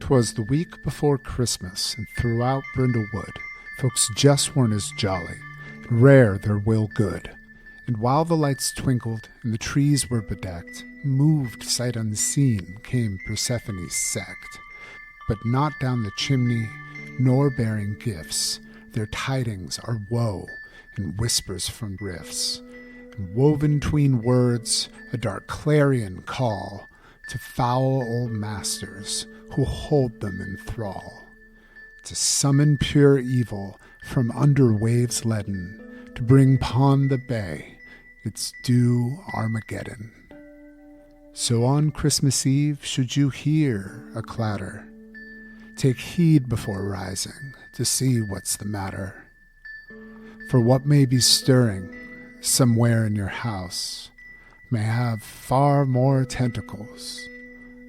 'Twas the week before Christmas, and throughout Brindlewood, folks just weren't as jolly, and rare their will good. And while the lights twinkled and the trees were bedecked, moved sight unseen came Persephone's sect. But not down the chimney, nor bearing gifts. Their tidings are woe and whispers from rifts. And woven 'tween words, a dark clarion call to foul old masters who hold them in thrall, to summon pure evil from under waves leaden, to bring upon the bay its due Armageddon. So on Christmas Eve, should you hear a clatter, take heed before rising to see what's the matter. For what may be stirring somewhere in your house may have far more tentacles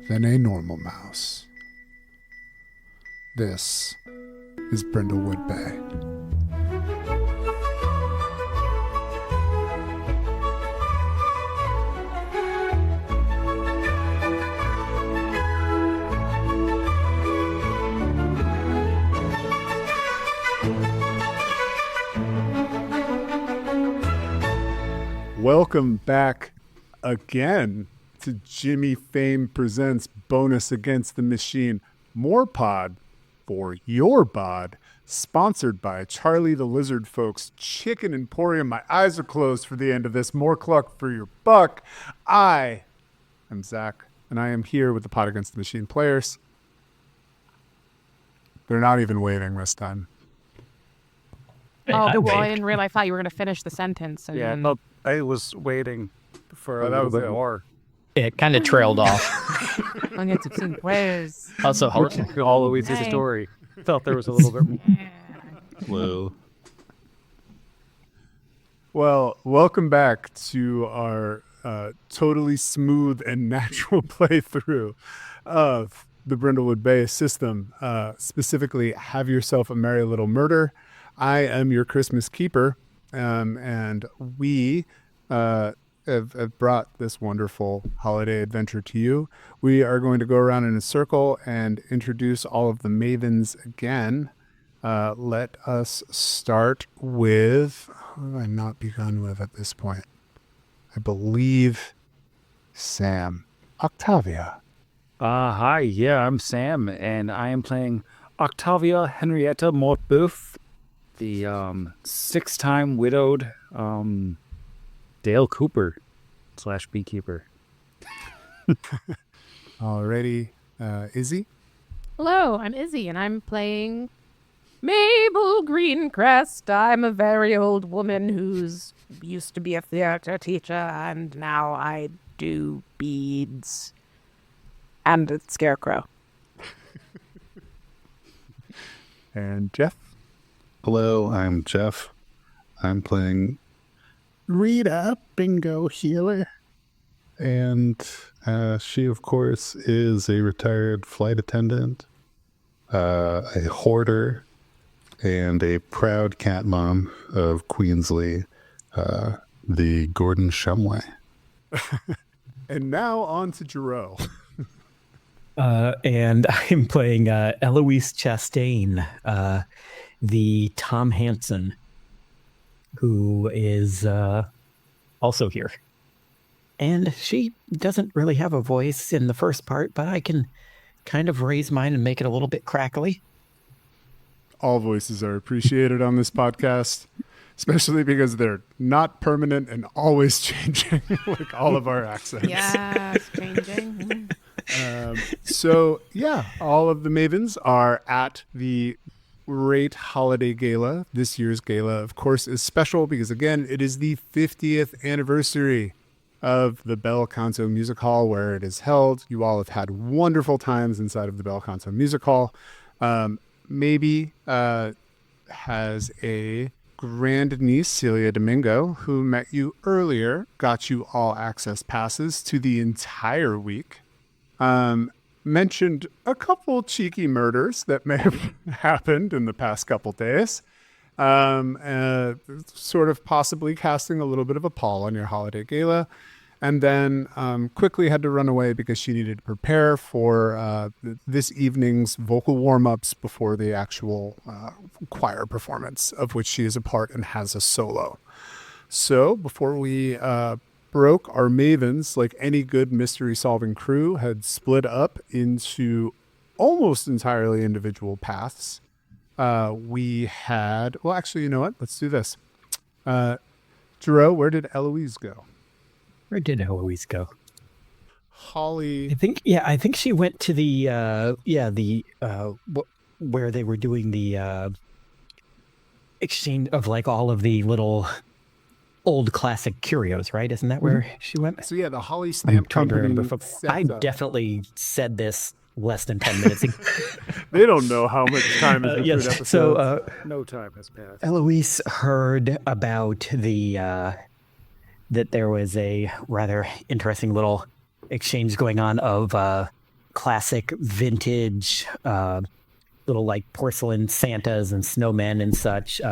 than a normal mouse. This is Brindlewood Bay. Welcome back again to Jimmy Fame Presents Bonus Against the Machine. More pod for your bod, sponsored by Charlie the Lizard Folks Chicken Emporium. My eyes are closed for the end of this. More cluck for your buck. I am Zach, and I am here with the Pod Against the Machine players. They're not even waving this time. Oh, well, I didn't realize. I thought you were going to finish the sentence. And yeah, no, I was waiting for a little bit more. It kind of trailed off. I'll get some players. Also, all the way through the story. Felt there was a little bit. Whoa. Well, welcome back to our totally smooth and natural playthrough of the Brindlewood Bay system. Specifically, Have Yourself a Merry Little Murder. I am your Christmas keeper, and we have brought this wonderful holiday adventure to you. We are going to go around in a circle and introduce all of the Mavens again. Let us start with, who have I not begun with at this point? I believe Sam. Octavia. Hi, yeah, I'm Sam, and I am playing Octavia Henrietta Mortboeuf, the 6-time widowed Dale Cooper / beekeeper. Alrighty. Izzy? Hello, I'm Izzy, and I'm playing Mabel Greencrest. I'm a very old woman who's used to be a theater teacher, and now I do beads and a scarecrow. And Jeff? Hello, I'm Jeff. I'm playing Rita Bingo Healer. And she, of course, is a retired flight attendant, a hoarder, and a proud cat mom of Queensley, the Gordon Shumway. And now on to Jarreau. And I'm playing Eloise Chastain, the Tom Hansen, who is also here. And she doesn't really have a voice in the first part, but I can kind of raise mine and make it a little bit crackly. All voices are appreciated on this podcast, especially because they're not permanent and always changing, like all of our accents. Yeah, it's changing. So, yeah, all of the Mavens are at the great holiday gala. This year's gala, of course, is special because, again, it is the 50th anniversary of the Bel Canto Music Hall where it is held. You all have had wonderful times inside of the Bel Canto Music Hall. Maybe has a grandniece, Celia Domingo, who met you earlier, got you all access passes to the entire week. Mentioned a couple cheeky murders that may have happened in the past couple days. Sort of possibly casting a little bit of a pall on your holiday gala. and then quickly had to run away because she needed to prepare for this evening's vocal warm-ups before the actual choir performance, of which she is a part and has a solo. So before we broke, our mavens, like any good mystery-solving crew, had split up into almost entirely individual paths. We had... Well, actually, you know what? Let's do this. Jero, where did Eloise go? Where did Eloise go? Holly... I think she went to the where they were doing the exchange of like all of the little old classic curios, right? Isn't that where she went? So yeah, the Holly I'm Stamp trying to Company... remember. I definitely said this less than 10 minutes ago. They don't know how much time has been through Yes. the episode. So No time has passed. Eloise heard about the that there was a rather interesting little exchange going on of classic vintage little like porcelain Santas and snowmen and such.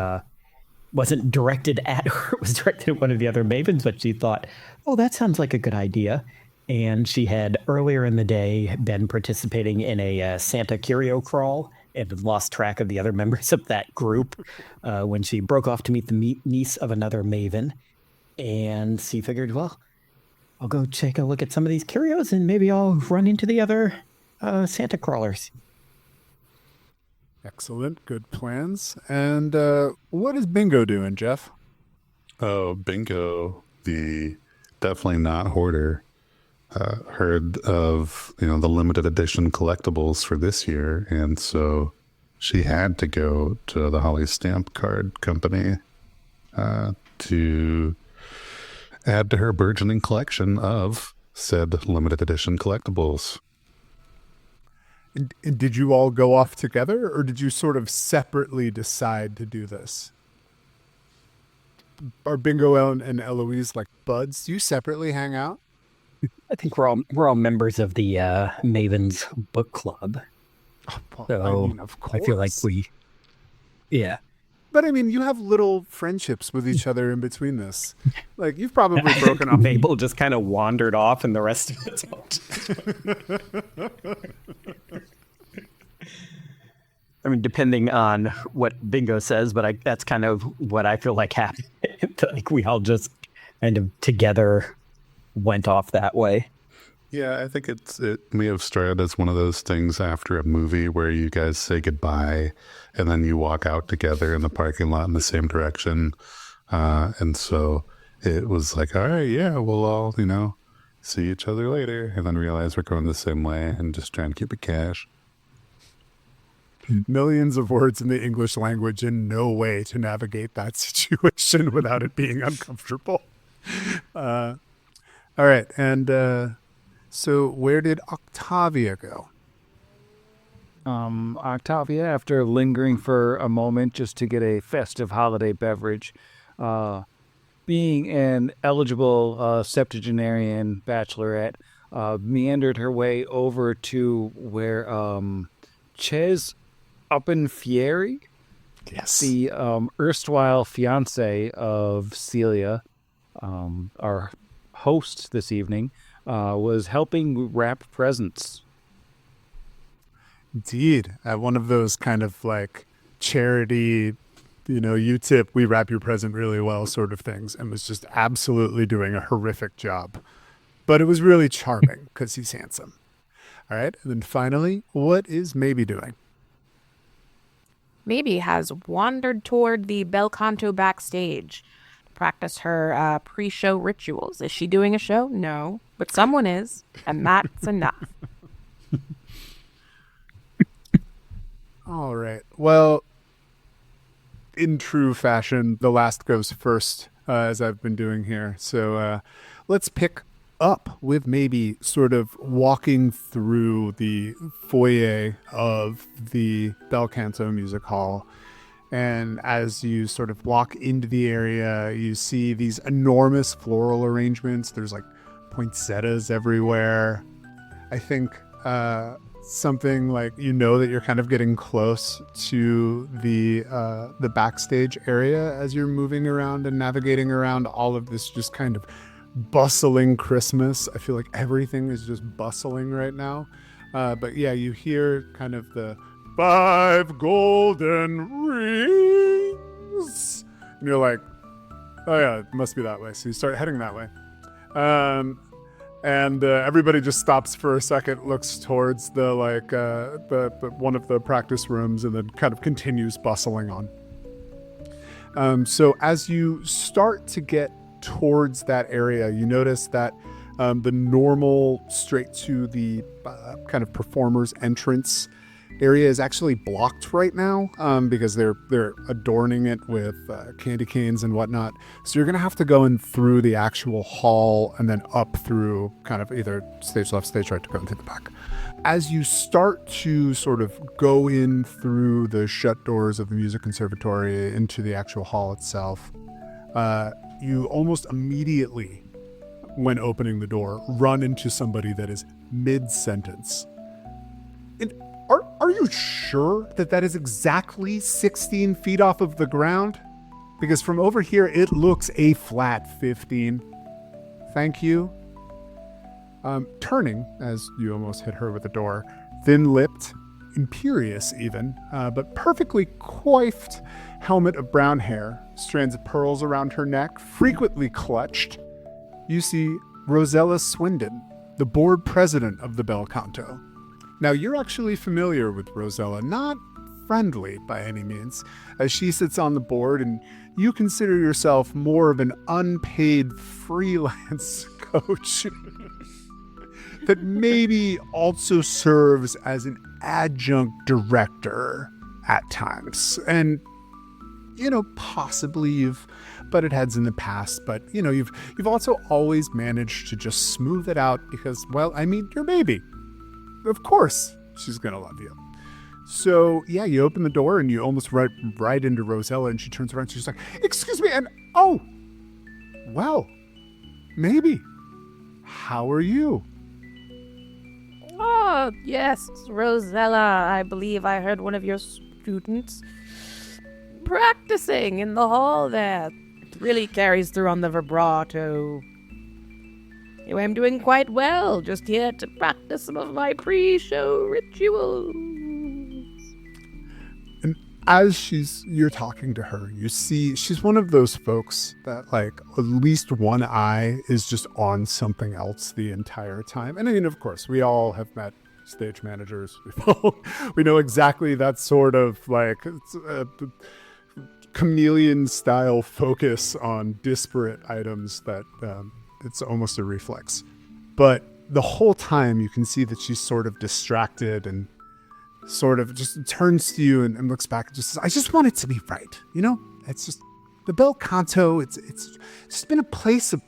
Wasn't directed at her, it was directed at one of the other mavens, but she thought, oh, that sounds like a good idea. And she had earlier in the day been participating in a Santa curio crawl and had lost track of the other members of that group when she broke off to meet the niece of another maven. And she figured, well, I'll go take a look at some of these curios and maybe I'll run into the other Santa crawlers. Excellent. Good plans. And what is Bingo doing, Jeff? Oh, Bingo, the definitely not hoarder, heard of, the limited edition collectibles for this year. And so she had to go to the Holly Stamp Card Company to add to her burgeoning collection of said limited edition collectibles. And did you all go off together, or did you sort of separately decide to do this? Are Bingo and Eloise like buds? Do you separately hang out? I think we're all members of the Mavens Book Club. Well, So of course. I feel like yeah. But I mean, you have little friendships with each other in between this. Like, you've probably broken up. Mabel just kind of wandered off, and the rest of it's all I mean, depending on what Bingo says, but that's kind of what I feel like happened. Like we all just kind of together went off that way. Yeah, I think it may have started as one of those things after a movie where you guys say goodbye and then you walk out together in the parking lot in the same direction. And so it was like, all right, yeah, we'll all, see each other later, and then realize we're going the same way and just trying to keep it cash. Millions of words in the English language and no way to navigate that situation without it being uncomfortable. All right. And so where did Octavia go? Octavia, after lingering for a moment just to get a festive holiday beverage, being an eligible septuagenarian bachelorette, meandered her way over to where Ches Uppenfieri, Yes. the erstwhile fiance of Celia, our host this evening, was helping wrap presents. Indeed. At one of those kind of like charity, you tip, we wrap your present really well sort of things, and was just absolutely doing a horrific job. But it was really charming because he's handsome. All right. And then finally, what is Maybe doing? Maybe has wandered toward the bel canto backstage to practice her pre-show rituals. Is she doing a show? No. But someone is, and that's enough. All right. Well, in true fashion, the last goes first, as I've been doing here. So let's pick up with Maybe sort of walking through the foyer of the Bel Canto Music Hall. And as you sort of walk into the area, you see these enormous floral arrangements. There's like poinsettias everywhere. I think something like, that you're kind of getting close to the backstage area as you're moving around and navigating around all of this just kind of bustling Christmas. I feel like everything is just bustling right now. But yeah, you hear kind of the 5 golden rings. And you're like, oh yeah, it must be that way. So you start heading that way. And everybody just stops for a second, looks towards the one of the practice rooms, and then kind of continues bustling on. So as you start to get towards that area, you notice that the normal straight to the kind of performer's entrance area is actually blocked right now because they're adorning it with candy canes and whatnot. So you're going to have to go in through the actual hall and then up through kind of either stage left, stage right to go into the back. As you start to sort of go in through the shut doors of the music conservatory into the actual hall itself, you almost immediately, when opening the door, run into somebody that is mid-sentence. Are you sure that is exactly 16 feet off of the ground? Because from over here, it looks a flat 15. Thank you. Turning, as you almost hit her with the door, thin-lipped, imperious even, but perfectly coiffed helmet of brown hair, strands of pearls around her neck, frequently clutched. You see Rosella Swindon, the board president of the Bel Canto. Now, you're actually familiar with Rosella, not friendly by any means, as she sits on the board and you consider yourself more of an unpaid freelance coach that maybe also serves as an adjunct director at times. And, possibly you've butted heads in the past, but, you've also always managed to just smooth it out because, your baby. Of course, she's going to love you. So, yeah, you open the door and you almost right into Rosella, and she turns around and she's like, excuse me, and maybe. How are you? Oh, yes, Rosella. I believe I heard one of your students practicing in the hall there. It really carries through on the vibrato. Anyway, I'm doing quite well, just here to practice some of my pre-show rituals. And as you're talking to her, you see she's one of those folks that at least one eye is just on something else the entire time. And I mean, of course, we all have met stage managers. We know exactly that sort of chameleon style focus on disparate items that it's almost a reflex. But the whole time you can see that she's sort of distracted and sort of just turns to you and looks back and just says, I just want it to be right. It's just the Bel Canto. It's just been a place of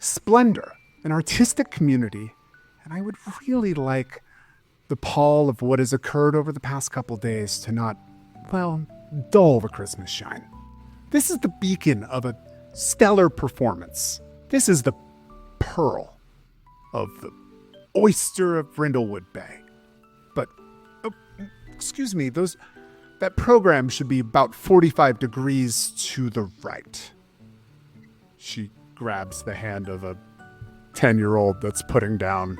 splendor, an artistic community. And I would really like the pall of what has occurred over the past couple days to not, dull the Christmas shine. This is the beacon of a stellar performance. This is the pearl of the oyster of Brindlewood Bay. But, excuse me, that program should be about 45 degrees to the right. She grabs the hand of a 10-year-old that's putting down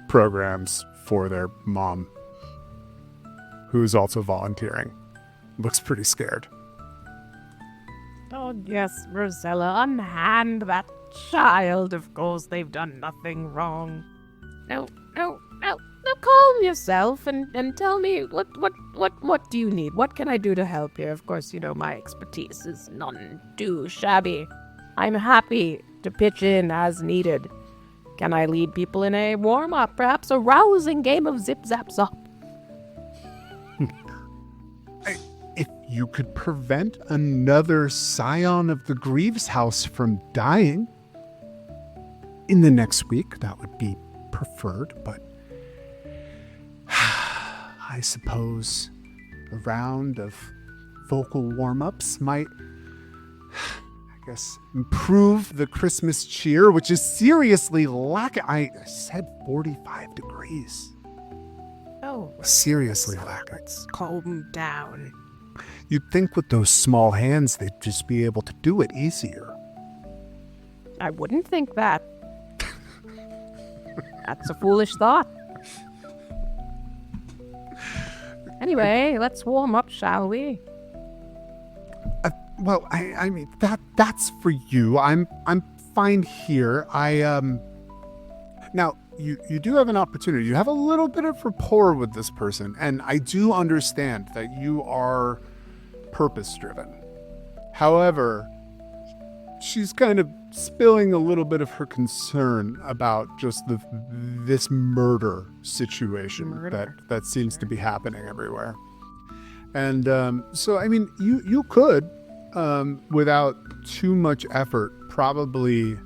programs for their mom, who's also volunteering. Looks pretty scared. Oh, yes, Rosella, unhand that child. Of course, they've done nothing wrong. No, calm yourself and tell me what do you need? What can I do to help here? Of course, my expertise is none too shabby. I'm happy to pitch in as needed. Can I lead people in a warm-up, perhaps a rousing game of zip-zap-zop? If you could prevent another scion of the Greaves house from dying in the next week, that would be preferred, but I suppose a round of vocal warm-ups might, improve the Christmas cheer, which is seriously lacking. I said 45 degrees. Oh. Seriously lacking. Calm down. You'd think with those small hands they'd just be able to do it easier. I wouldn't think that. That's a foolish thought. Anyway, let's warm up, shall we? Well, I mean that's for you. I'm fine here. Now you do have an opportunity. You have a little bit of rapport with this person, and I do understand that you are purpose driven. However, she's kind of spilling a little bit of her concern about just this murder situation that seems to be happening everywhere. And so, I mean, you could, without too much effort, probably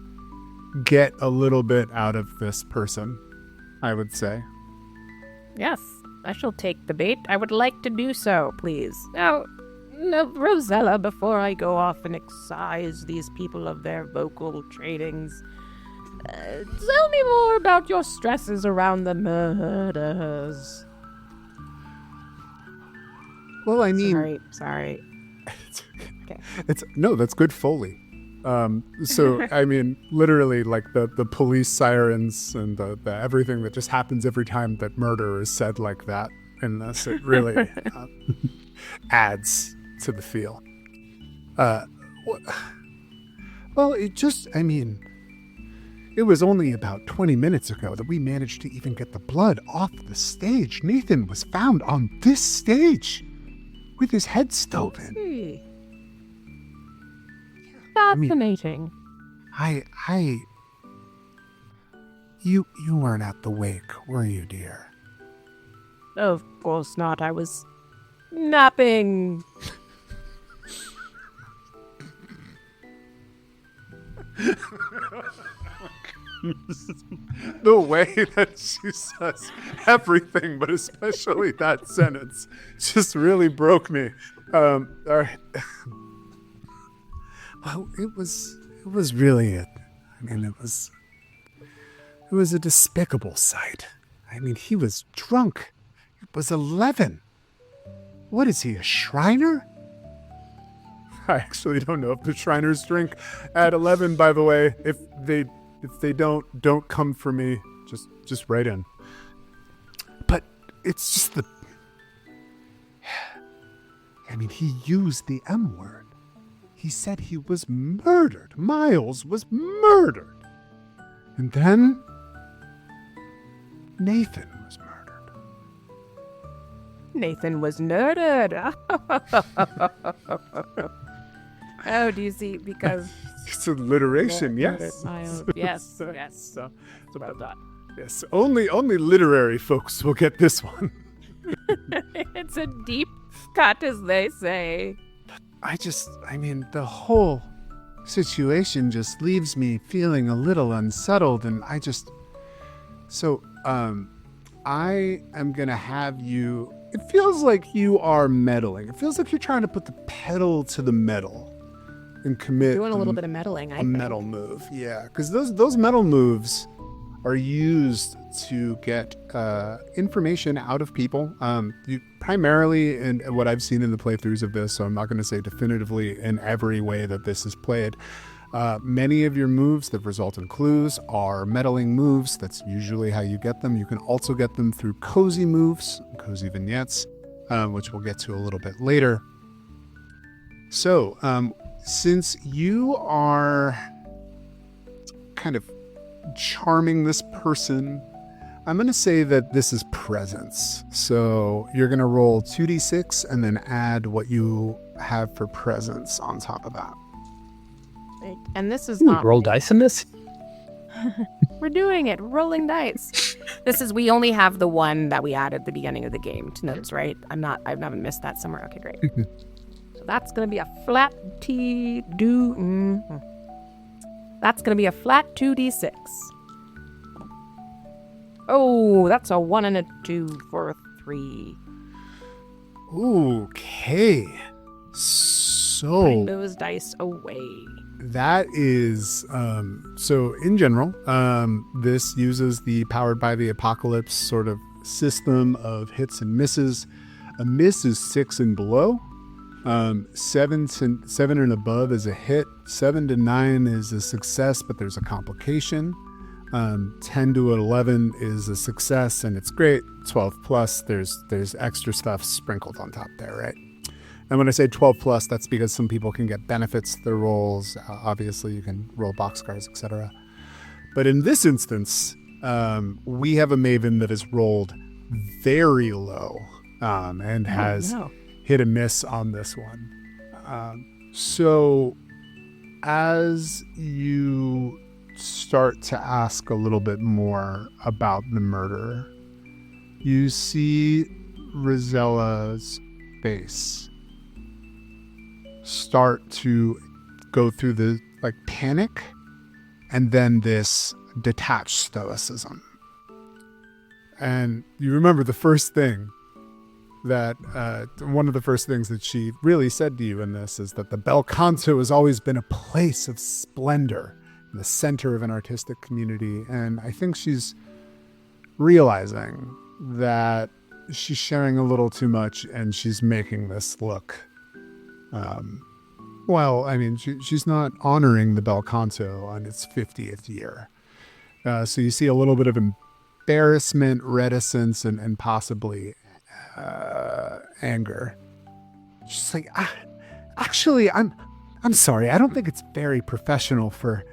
get a little bit out of this person, I would say. Yes, I shall take the bait. I would like to do so, please. Now, Rosella, before I go off and excise these people of their vocal trainings, tell me more about your stresses around the murders. Well, I mean... Sorry. Okay. That's good Foley. So, I mean, literally, like the police sirens and the everything that just happens every time that murder is said like that in this, it really adds to the feel. Well, it was only about 20 minutes ago that we managed to even get the blood off the stage. Nathan was found on this stage with his head stove in. Fascinating. You weren't at the wake, were you, dear? Of course not. I was napping. The way that she says everything, but especially that sentence, just really broke me. All right. Well, it was really it was a despicable sight. I mean, he was drunk. It was 11. What is he, a Shriner? I actually don't know if the Shriners drink at 11, by the way. If they don't come for me. Just write in. But it's just he used the M word. He said he was murdered. Miles was murdered. And then Nathan was murdered. Nathan was murdered. Oh, do you see? Because it's alliteration, yes. Yes. So well done. Yes, only literary folks will get this one. It's a deep cut, as they say. The whole situation just leaves me feeling a little unsettled, and I am gonna have you. It feels like you are meddling. It feels like you're trying to put the pedal to the metal and commit. Doing a little bit of meddling, I think. Metal move, yeah, because those metal moves are used to get information out of people. You primarily, in what I've seen in the playthroughs of this, so I'm not going to say definitively in every way that this is played. Many of your moves that result in clues are meddling moves. That's usually how you get them. You can also get them through cozy moves, cozy vignettes, which we'll get to a little bit later. So, since you are kind of charming this person, I'm going to say that this is presence. So you're going to roll 2d6 and then add what you have for presence on top of that. And this is not roll dice in this. We're doing it, rolling dice. We only have the one that we added at the beginning of the game to notes, right? I haven't missed that somewhere. Okay, great. So that's going to be a flat That's going to be a flat 2d6. Oh, that's a 1 and a 2 for a 3. Okay. So Putting those dice away. That is, so in general, this uses the Powered by the Apocalypse sort of system of hits and misses. A miss is 6 and below. 7 and above is a hit. 7 to 9 is a success, but there's a complication. 10 to 11 is a success and it's great. 12 plus, there's extra stuff sprinkled on top there, right? And when I say 12 plus, that's because some people can get benefits to their rolls. Obviously, you can roll boxcars, etc. But in this instance, we have a Maven that is rolled very low and has hit a miss on this one. So as you start to ask a little bit more about the murder, you see Rosella's face start to go through the panic and then this detached stoicism. And you remember the first thing that one of the first things that she really said to you in this is that the bel canto has always been a place of splendor, the center of an artistic community. And I think she's realizing that she's sharing a little too much and she's making this look she's not honoring the bel canto on its 50th year. So you see a little bit of embarrassment, reticence, and possibly anger. She's like, actually, I'm sorry. I don't think it's very professional for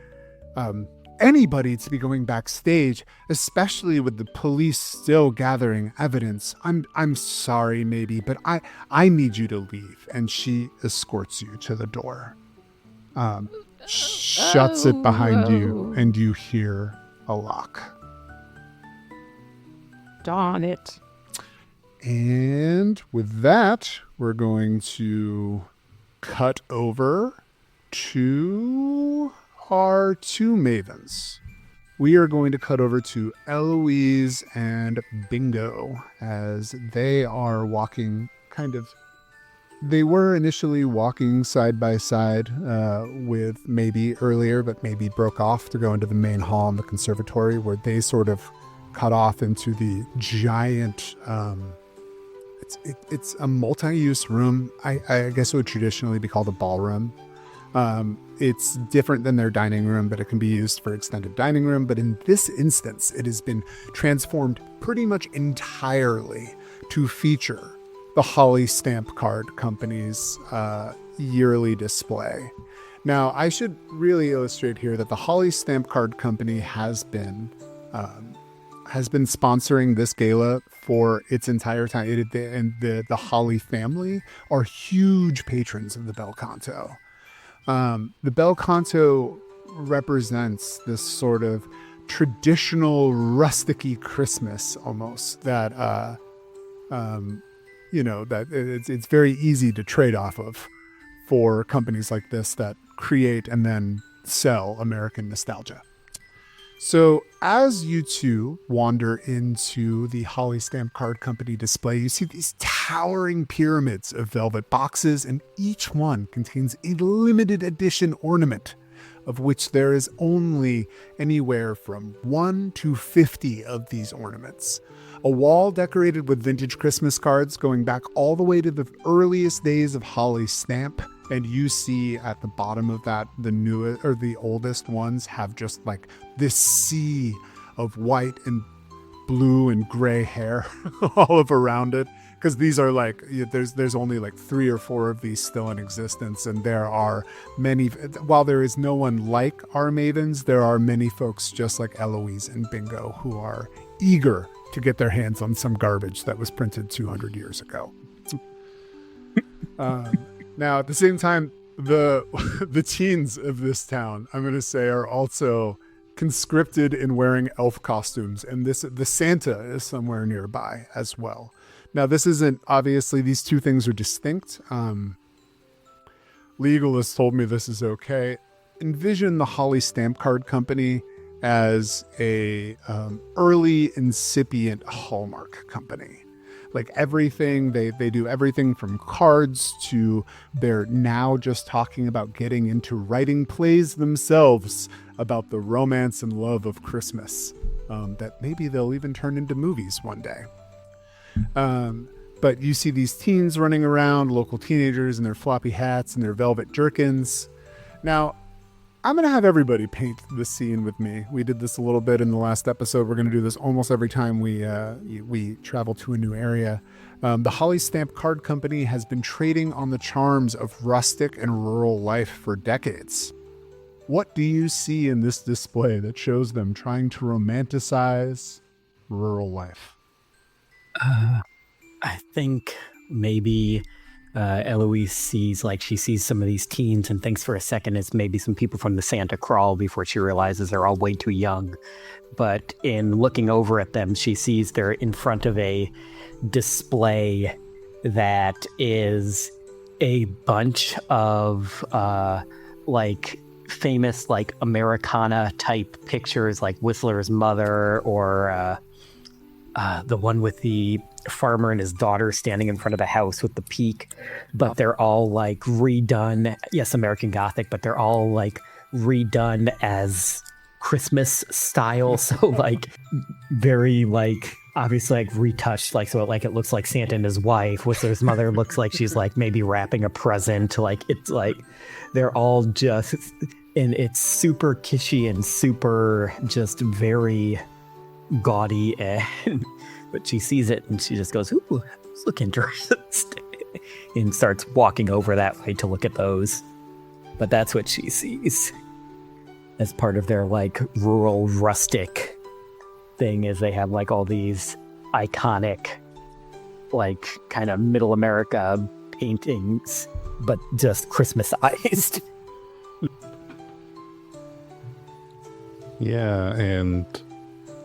anybody to be going backstage, especially with the police still gathering evidence. I'm sorry, maybe, but I need you to leave. And she escorts you to the door, shuts it behind you, and you hear a lock. Darn it. And with that, we're going to cut over to our two Mavens. We are going to cut over to Eloise and Bingo as they are walking they were initially walking side by side with maybe earlier, but maybe broke off to go into the main hall in the conservatory where they sort of cut off into the giant, it's a multi-use room. I guess it would traditionally be called a ballroom. It's different than their dining room, but it can be used for extended dining room. But in this instance, it has been transformed pretty much entirely to feature the Holly Stamp Card Company's yearly display. Now, I should really illustrate here that the Holly Stamp Card Company has been sponsoring this gala for its entire time. The Holly family are huge patrons of the bel canto. The bel canto represents this sort of traditional rusticy Christmas almost that that it's very easy to trade off of for companies like this that create and then sell American nostalgia. So as you two wander into the Holly Stamp Card Company display, you see these towering pyramids of velvet boxes, and each one contains a limited edition ornament, of which there is only anywhere from 1 to 50 of these ornaments. A wall decorated with vintage Christmas cards going back all the way to the earliest days of Holly Stamp. And you see at the bottom of that, the newest or the oldest ones have just like this sea of white and blue and gray hair all of around it. Because these are there's only 3 or 4 of these still in existence. And there are many, while there is no one like our Mavens, there are many folks just like Eloise and Bingo who are eager to get their hands on some garbage that was printed 200 years ago. Now, at the same time, the teens of this town, I'm going to say, are also conscripted in wearing elf costumes, and the Santa is somewhere nearby as well. Now, this isn't, obviously, these two things are distinct. Legal has told me this is okay. Envision the Holly Stamp Card Company as a early incipient Hallmark company. Like everything, they do everything from cards to they're now just talking about getting into writing plays themselves about the romance and love of Christmas that maybe they'll even turn into movies one day. But you see these teens running around, local teenagers in their floppy hats and their velvet jerkins. Now, I'm going to have everybody paint the scene with me. We did this a little bit in the last episode. We're going to do this almost every time we travel to a new area. The Holly Stamp Card Company has been trading on the charms of rustic and rural life for decades. What do you see in this display that shows them trying to romanticize rural life? I think maybe Eloise sees some of these teens and thinks for a second it's maybe some people from the Santa Crawl before she realizes they're all way too young. But in looking over at them, she sees they're in front of a display that is a bunch of famous Americana type pictures, like Whistler's Mother, or the one with the farmer and his daughter standing in front of a house with the peak. But they're all redone. Yes, American Gothic, but they're all redone as Christmas style. So very obviously retouched, so it looks like Santa and his wife. Whistler's Mother looks like she's maybe wrapping a present. It's they're all just, and it's super kitschy and super just very gaudy. But she sees it and she just goes, "Ooh, those look interesting," and starts walking over that way to look at those. But that's what she sees as part of their rural rustic thing, is they have all these iconic kind of middle America paintings, but just Christmasized. Yeah, and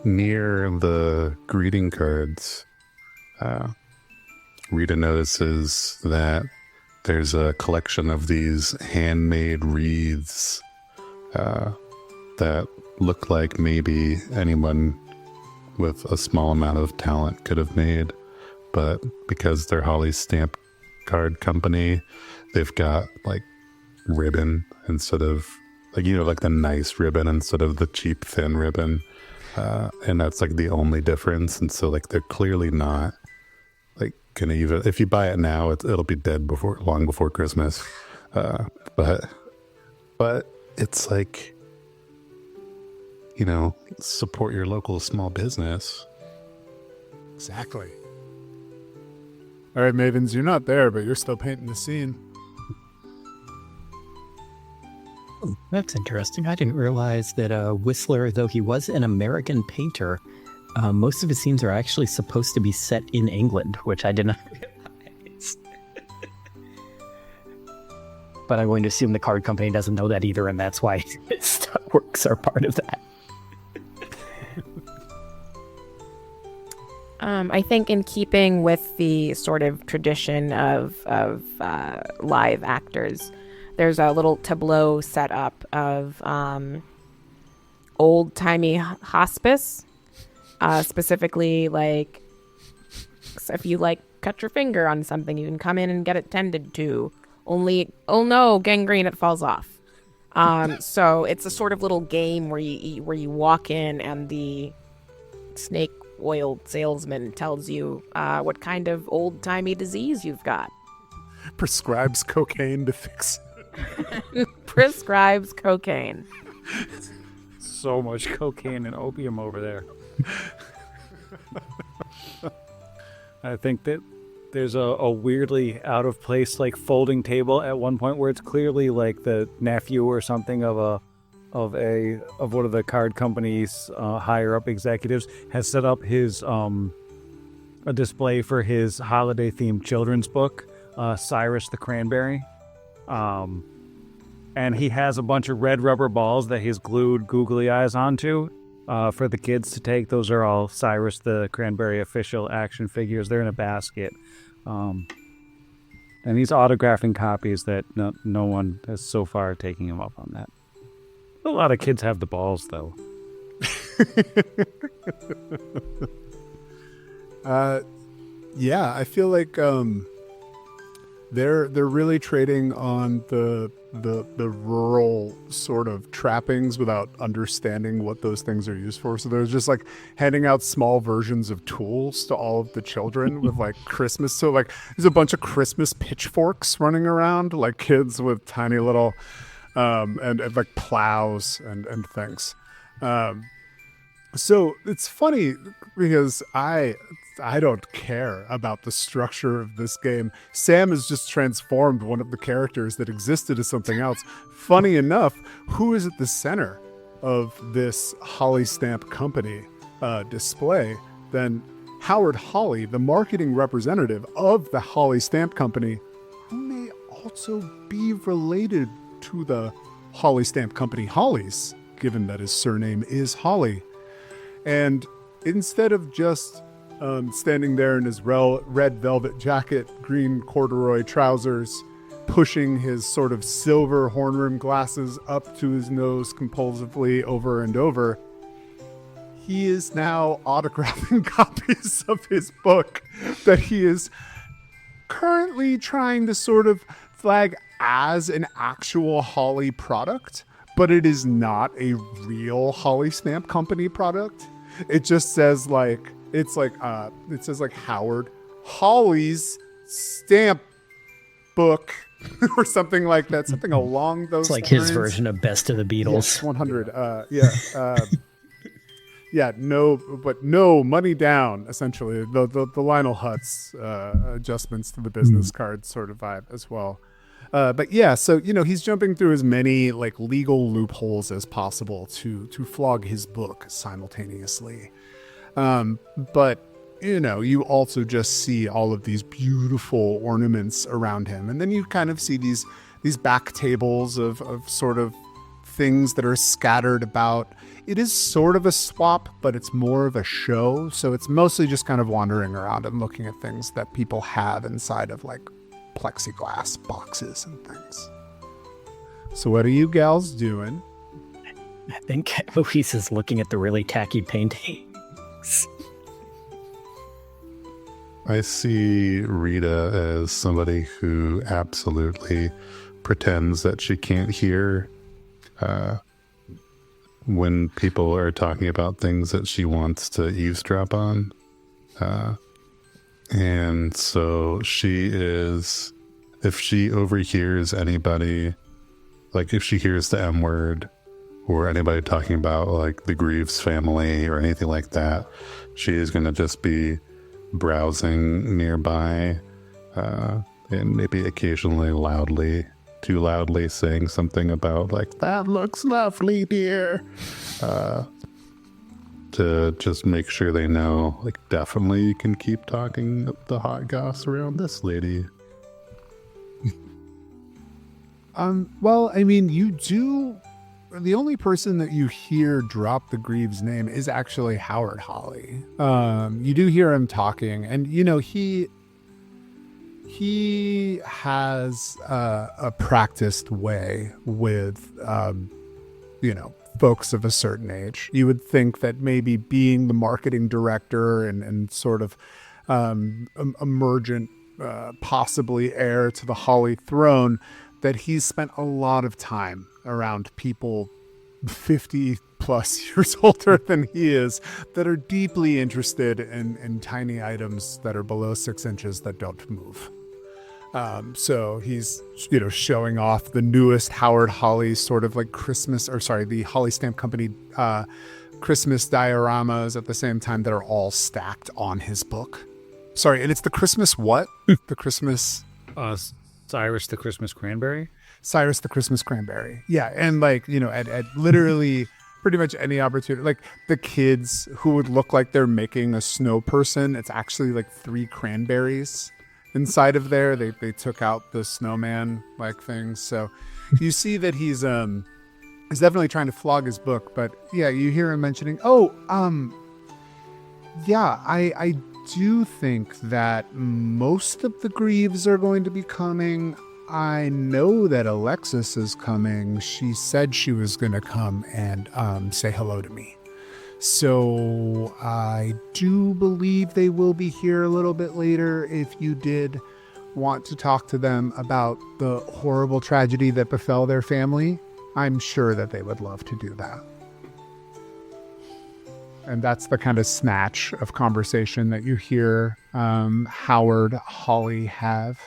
near the greeting cards, Rita notices that there's a collection of these handmade wreaths that look like maybe anyone with a small amount of talent could have made, but because they're Holly Stamp Card Company, they've got ribbon instead of the nice ribbon instead of the cheap thin ribbon, and that's the only difference. And so they're clearly not gonna, even if you buy it now, it'll be dead long before Christmas. But it's support your local small business. Exactly. All right, Mavens, you're not there, but you're still painting the scene. Oh, that's interesting. I didn't realize that Whistler, though he was an American painter, most of his scenes are actually supposed to be set in England, which I did not realize. But I'm going to assume the card company doesn't know that either, and that's why his works are part of that. I think in keeping with the sort of tradition of live actors, there's a little tableau set up of old-timey hospice, specifically so if you cut your finger on something, you can come in and get it tended to. Only, oh no, gangrene, it falls off. So it's a sort of little game where you walk in and the snake oil salesman tells you what kind of old-timey disease you've got. Prescribes cocaine to fix Prescribes cocaine. So much cocaine and opium over there. I think that there's a weirdly out of place folding table at one point where it's clearly the nephew or something of one of the card company's higher up executives has set up his a display for his holiday themed children's book, Cyrus the Cranberry. And he has a bunch of red rubber balls that he's glued googly eyes onto for the kids to take. Those are all Cyrus the Cranberry official action figures. They're in a basket. And he's autographing copies that no one has so far taken him up on that. A lot of kids have the balls, though. Yeah, I feel they're really trading on the the rural sort of trappings without understanding what those things are used for. So there's just like handing out small versions of tools to all of the children with like Christmas. So like there's a bunch of Christmas pitchforks running around, like kids with tiny little and like plows and things. So it's funny because I don't care about the structure of this game. Sam has just transformed one of the characters that existed as something else. Funny enough, who is at the center of this Holly Stamp Company display? Then Howard Holly, the marketing representative of the Holly Stamp Company, who may also be related to the Holly Stamp Company Hollies, given that his surname is Holly. And instead of just standing there in his red velvet jacket, green corduroy trousers, pushing his sort of silver horn rim glasses up to his nose compulsively over and over, he is now autographing copies of his book that he is currently trying to sort of flag as an actual Holly product, but it is not a real Holly Stamp Company product. It just says like, it says like Howard Holly's stamp book or something like that, something along those lines. It's like his version of Best of the Beatles. Yes, 100. No money down, essentially. The Lionel Hutz adjustments to the business card sort of vibe as well. But yeah, so, he's jumping through as many like legal loopholes as possible to flog his book simultaneously. But, you also just see all of these beautiful ornaments around him. And then you kind of see these back tables of sort of things that are scattered about. It is sort of a swap, but it's more of a show. So it's mostly just kind of wandering around and looking at things that people have inside of like plexiglass boxes and things. So what are you gals doing? I think Louise is looking at the really tacky paintings. I see Rita as somebody who absolutely pretends that she can't hear when people are talking about things that she wants to eavesdrop on. And so she is, if she overhears anybody, like if she hears the M word or anybody talking about like the Greaves family or anything like that, she is going to just be browsing nearby and maybe occasionally too loudly saying something about like, that looks lovely, dear. To just make sure they know, like, definitely you can keep talking the hot goss around this lady. Well, I mean, the only person that you hear drop the Greaves name is actually Howard Holly. You do hear him talking, and, he has a practiced way with, folks of a certain age. You would think that maybe being the marketing director and sort of emergent, possibly heir to the Holly throne, that he's spent a lot of time around people 50 plus years older than he is that are deeply interested in tiny items that are below 6 inches that don't move. So he's, showing off the newest Howard Holly sort of like the Holly Stamp Company Christmas dioramas at the same time that are all stacked on his book. Sorry, and it's the Christmas what? The Christmas... Cyrus the Christmas Cranberry? Cyrus the Christmas Cranberry. Yeah, and like, at literally pretty much any opportunity, like the kids who would look like they're making a snow person, it's actually like 3 cranberries inside of there. They took out the snowman like things. So you see that he's definitely trying to flog his book, but yeah, you hear him mentioning, I do think that most of the Greaves are going to be coming. I know that Alexis is coming. She said she was going to come and say hello to me. So I do believe they will be here a little bit later. If you did want to talk to them about the horrible tragedy that befell their family, I'm sure that they would love to do that. And that's the kind of snatch of conversation that you hear Howard Hawley have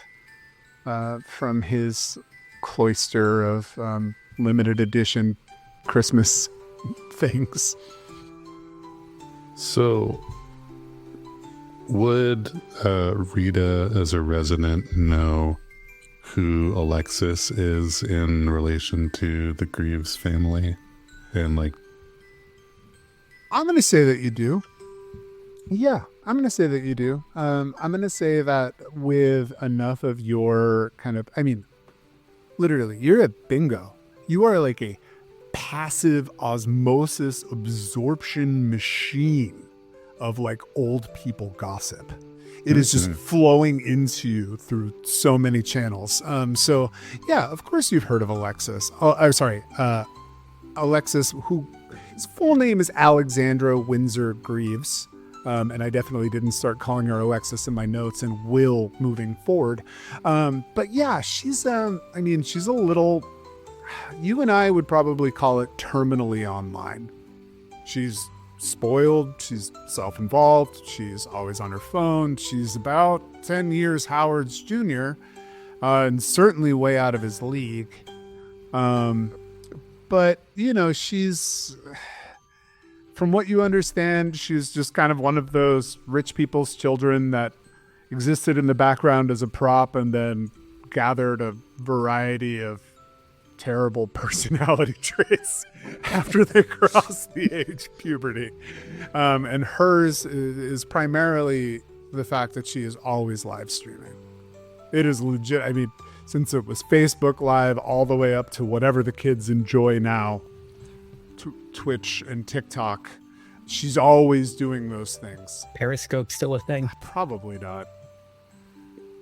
from his cloister of limited edition Christmas things. So, would Rita, as a resident, know who Alexis is in relation to the Greaves family? And like, I'm going to say that you do. Yeah, I'm going to say that you do. I'm going to say that with enough of your kind of, I mean, literally, you're a bingo. You are like a passive osmosis absorption machine of like old people gossip. It is just flowing into you through so many channels. So yeah, of course you've heard of Alexis. Alexis, who his full name is Alexandra Windsor Greaves. And I definitely didn't start calling her Alexis in my notes and will moving forward. But yeah, she's a little, you and I would probably call it terminally online. She's spoiled, she's self-involved, she's always on her phone, she's about 10 years Howard's junior, and certainly way out of his league. But, you know, she's, from what you understand, she's just kind of one of those rich people's children that existed in the background as a prop and then gathered a variety of terrible personality traits after they crossed the age of puberty. And hers is primarily the fact that she is always live streaming. It is legit. I mean, since it was Facebook Live all the way up to whatever the kids enjoy now, Twitch and TikTok, she's always doing those things. Periscope still a thing? Probably not.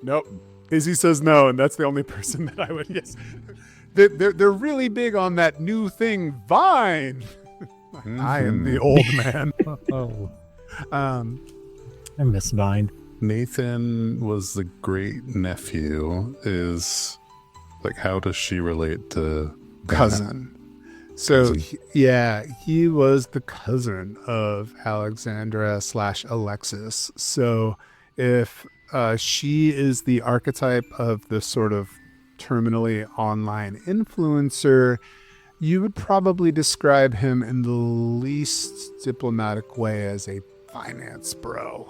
Nope. Izzy says no, and that's the only person that I would, yes. They're really big on that new thing, Vine. I am the old man. I miss Vine. Nathan was the great nephew. Is like, how does she relate to cousin? So he was the cousin of Alexandra / Alexis. So if she is the archetype of the sort of terminally online influencer, you would probably describe him in the least diplomatic way as a finance bro.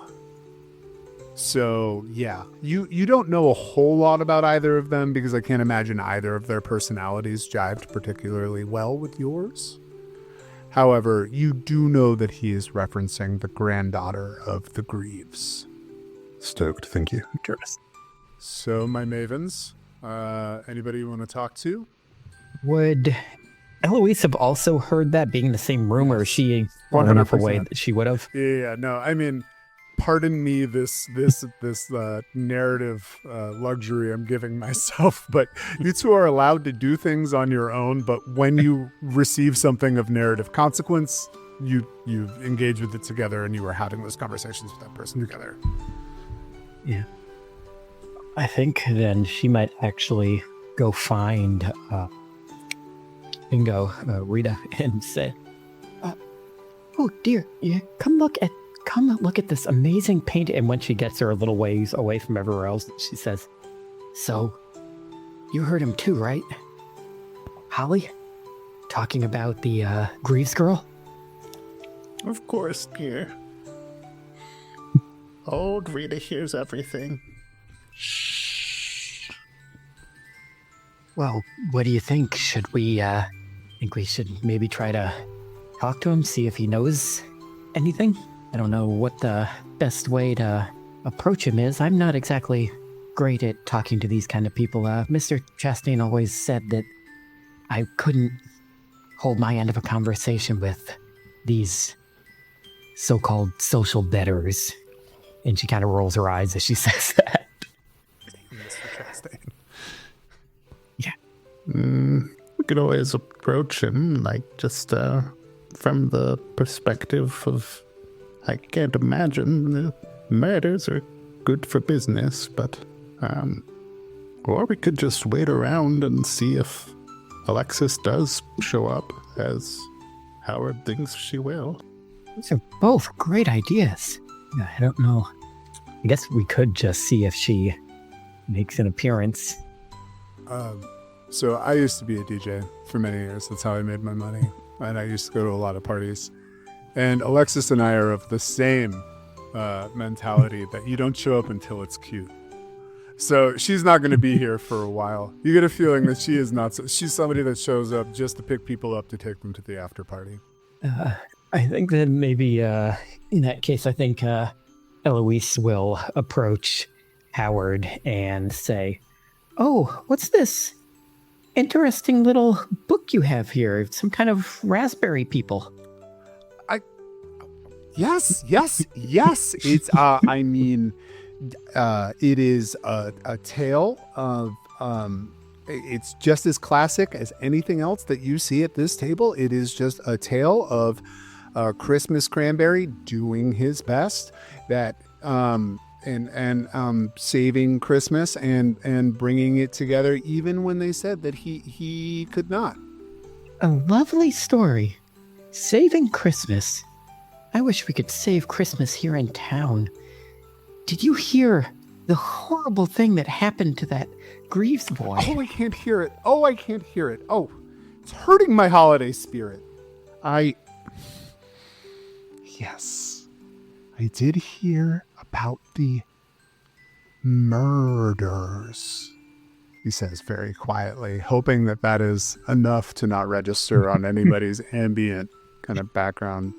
So yeah, you don't know a whole lot about either of them because I can't imagine either of their personalities jived particularly well with yours. However, you do know that he is referencing the granddaughter of the Greaves. Stoked, thank you. So my Mavens, anybody you want to talk to? Would Eloise have also heard that, being in the same room, or is she far enough away that she would have? Yeah, no, I mean, pardon me this narrative luxury I'm giving myself, but you two are allowed to do things on your own, but when you receive something of narrative consequence, you engage with it together, and you are having those conversations with that person together. Yeah. I think then she might actually go find Rita, and say, "Oh dear, yeah, come look at this amazing paint." And when she gets her a little ways away from everywhere else, she says, "So, you heard him too, right? Holly? Talking about the Greaves girl?" Of course, dear. Old Rita hears everything. Shh. Well, what do you think? Should we, think we should maybe try to talk to him, see if he knows anything? I don't know what the best way to approach him is. I'm not exactly great at talking to these kind of people. Mr. Chastain always said that I couldn't hold my end of a conversation with these so-called social betters. And she kind of rolls her eyes as she says that. Mr. Chastain. Yeah. We could always approach him, like, just from the perspective of, I can't imagine the murders are good for business, but Or we could just wait around and see if Alexis does show up, as Howard thinks she will. Those are both great ideas. I don't know. I guess we could just see if she makes an appearance. So I used to be a DJ for many years. That's how I made my money. And I used to go to a lot of parties. And Alexis and I are of the same mentality that you don't show up until it's cute. So she's not going to be here for a while. You get a feeling that she is not. She's somebody that shows up just to pick people up to take them to the after party. I think that maybe in that case, I think Eloise will approach Howard and say, "Oh, what's this interesting little book you have here? Some kind of raspberry people." Yes. It's, I mean, it is a tale of, it's just as classic as anything else that you see at this table. It is just a tale of Christmas Cranberry doing his best, that, and saving Christmas and bringing it together, even when they said that he could not. A lovely story. Saving Christmas. I wish we could save Christmas here in town. Did you hear the horrible thing that happened to that Greaves boy? Oh, I can't hear it. Oh, it's hurting my holiday spirit. Yes, I did hear about the murders, he says very quietly, hoping that that is enough to not register on anybody's ambient kind of background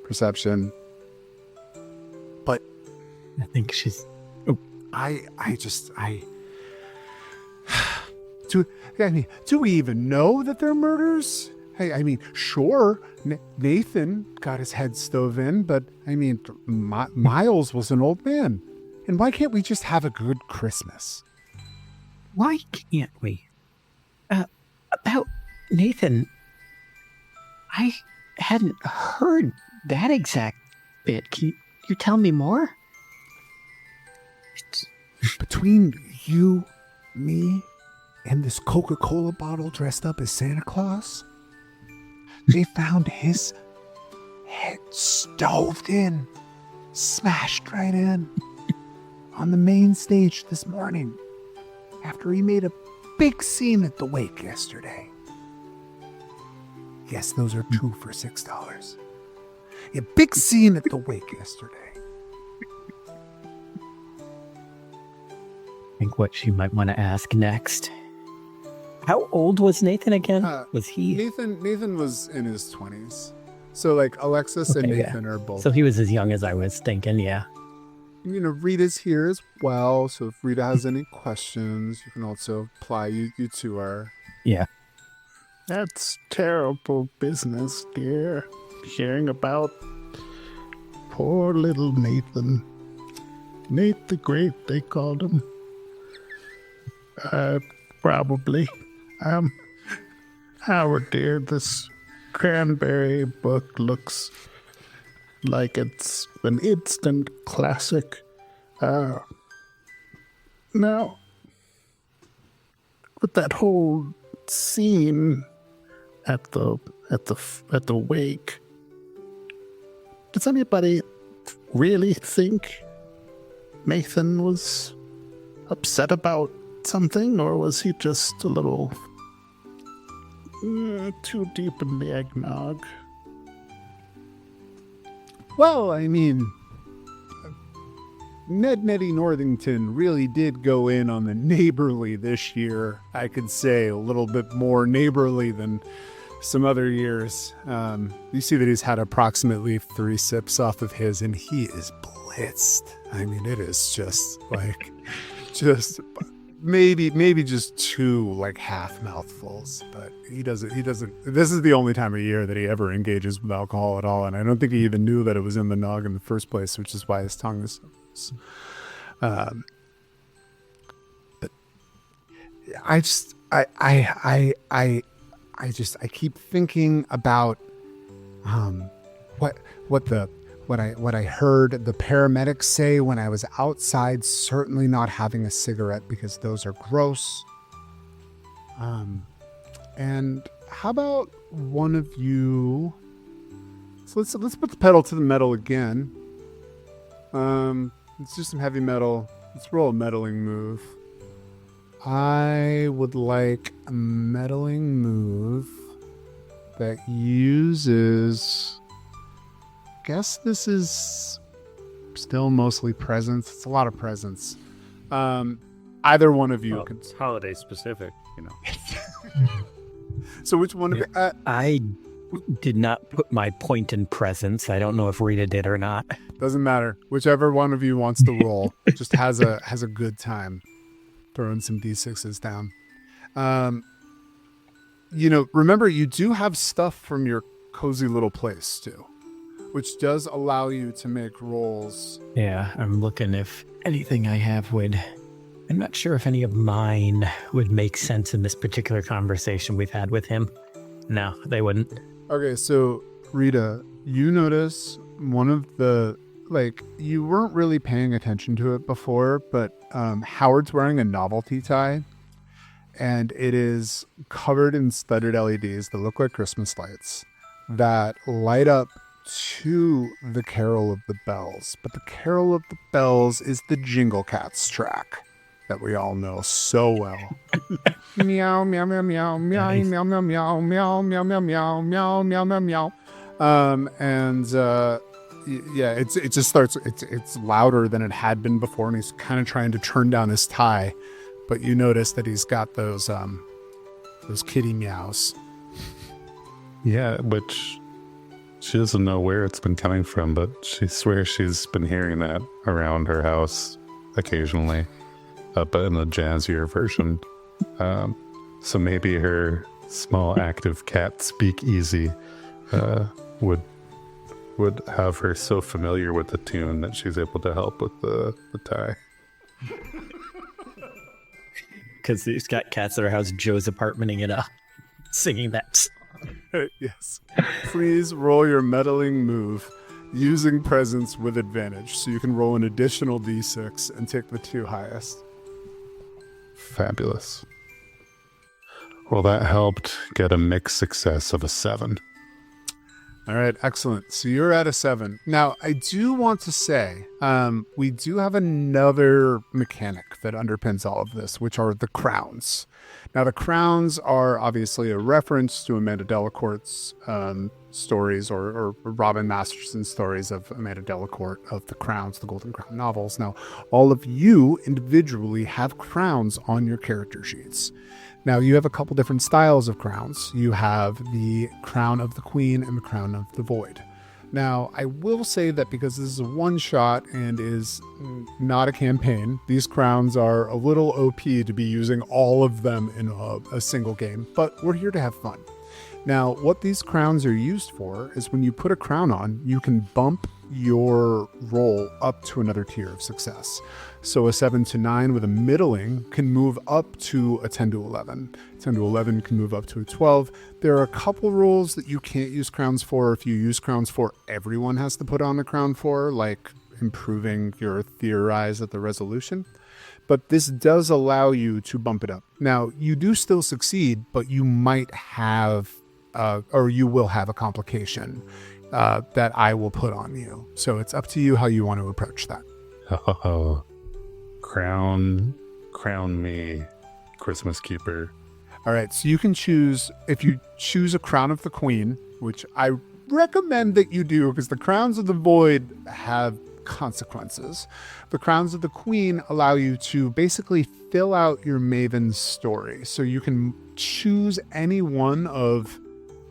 perception. But I think she's... do we even know that they're murders? I mean, sure, Nathan got his head stove in, but I mean, Miles was an old man. And why can't we just have a good Christmas? Why can't we? About Nathan, I hadn't heard that exact bit. Can you tell me more? Between you, me, and this Coca-Cola bottle dressed up as Santa Claus, they found his head stoved in, smashed right in, on the main stage this morning, after he made a big scene at the wake yesterday. Yes, those are 2 for $6. A big scene at the wake yesterday. I think what she might want to ask next. How old was Nathan again? Was he? Nathan was in his 20s. So like Alexis and Nathan are both. So he was as young as I was thinking, yeah. You know, Rita's here as well. So if Rita has any questions, you can also apply. You two are. Yeah. That's terrible business, dear. Hearing about poor little Nathan. Nate the Great, they called him. Probably. Howard, dear, this cranberry book looks like it's an instant classic. Now, with that whole scene at the wake, does anybody really think Nathan was upset about something, or was he just a little too deep in the eggnog? Well, I mean, Nettie Northington really did go in on the neighborly this year. I could say a little bit more neighborly than some other years. You see that he's had approximately 3 sips off of his, and he is blitzed. I mean, it is just like, maybe just 2 like half mouthfuls, but he doesn't, this is the only time of year that he ever engages with alcohol at all. And I don't think he even knew that it was in the nog in the first place, which is why his tongue is so loose. But I keep thinking about what what I heard the paramedics say when I was outside, certainly not having a cigarette because those are gross. And how about one of you? So let's put the pedal to the metal again. Let's do some heavy metal. Let's roll a meddling move. I would like a meddling move that uses... I guess this is still mostly presence. It's a lot of presence. Either one of you could... It's holiday specific, you know. So which one of you... I did not put my point in presence. I don't know if Rita did or not. Doesn't matter. Whichever one of you wants to roll just has a good time throwing some d6s down. Remember, you do have stuff from your cozy little place too, which does allow you to make rolls. Yeah, I'm looking if anything I have would... I'm not sure if any of mine would make sense in this particular conversation we've had with him. No, they wouldn't. Okay, so Rita, you notice one of the... you weren't really paying attention to it before, but Howard's wearing a novelty tie, and it is covered in studded LEDs that look like Christmas lights that light up to the Carol of the Bells. But the Carol of the Bells is the Jingle Cats track that we all know so well. Meow, meow, meow, meow, meow, Nice. meow, meow, meow, meow, meow, meow, meow, meow, meow, meow, meow. It just starts, it's louder than it had been before, and he's kind of trying to turn down his tie, but you notice that he's got those kitty meows. Yeah, which she doesn't know where it's been coming from, but she swears she's been hearing that around her house occasionally, but in a jazzier version. So maybe her small active cat speakeasy would have her so familiar with the tune that she's able to help with the tie. Because he's got cats at our house, Joe's apartmenting it up, singing that song. Yes. Please roll your meddling move using presence with advantage, so you can roll an additional d6 and take the two highest. Fabulous. Well, that helped get a mixed success of a 7. All right, excellent. So you're at a 7. Now, I do want to say, we do have another mechanic that underpins all of this, which are the crowns. Now, the crowns are obviously a reference to Amanda Delacourt's stories, or Robin Masterson's stories of Amanda Delacourt of the Crowns, the Golden Crown novels. Now, all of you individually have crowns on your character sheets. Now, you have a couple different styles of crowns. You have the Crown of the Queen and the Crown of the Void. Now, I will say that because this is a one-shot and is not a campaign, these crowns are a little OP to be using all of them in a single game, but we're here to have fun. Now, what these crowns are used for is when you put a crown on, you can bump your roll up to another tier of success. So a 7 to 9 with a middling can move up to a 10 to 11. 10 to 11 can move up to a 12. There are a couple rules that you can't use crowns for. If you use crowns for, everyone has to put on a crown for, like improving your theorize at the resolution. But this does allow you to bump it up. Now, you do still succeed, but you might have, or you will have a complication that I will put on you. So it's up to you how you want to approach that. Oh, crown me, Christmas keeper. All right, so you can choose, if you choose a Crown of the Queen, which I recommend that you do because the Crowns of the Void have consequences. The Crowns of the Queen allow you to basically fill out your Maven's story. So you can choose any one of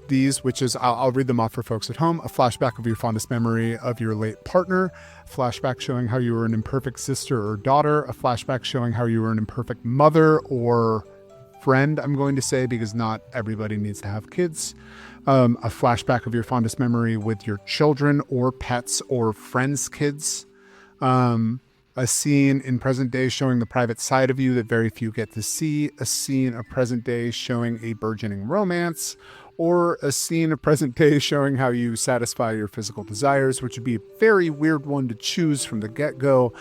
these, which is, I'll read them off for folks at home. A flashback of your fondest memory of your late partner, a flashback showing how you were an imperfect sister or daughter, a flashback showing how you were an imperfect mother or friend, I'm going to say, because not everybody needs to have kids. A flashback of your fondest memory with your children or pets or friends' kids. A scene in present day showing the private side of you that very few get to see. A scene of present day showing a burgeoning romance, or a scene, a present day showing how you satisfy your physical desires, which would be a very weird one to choose from the get-go,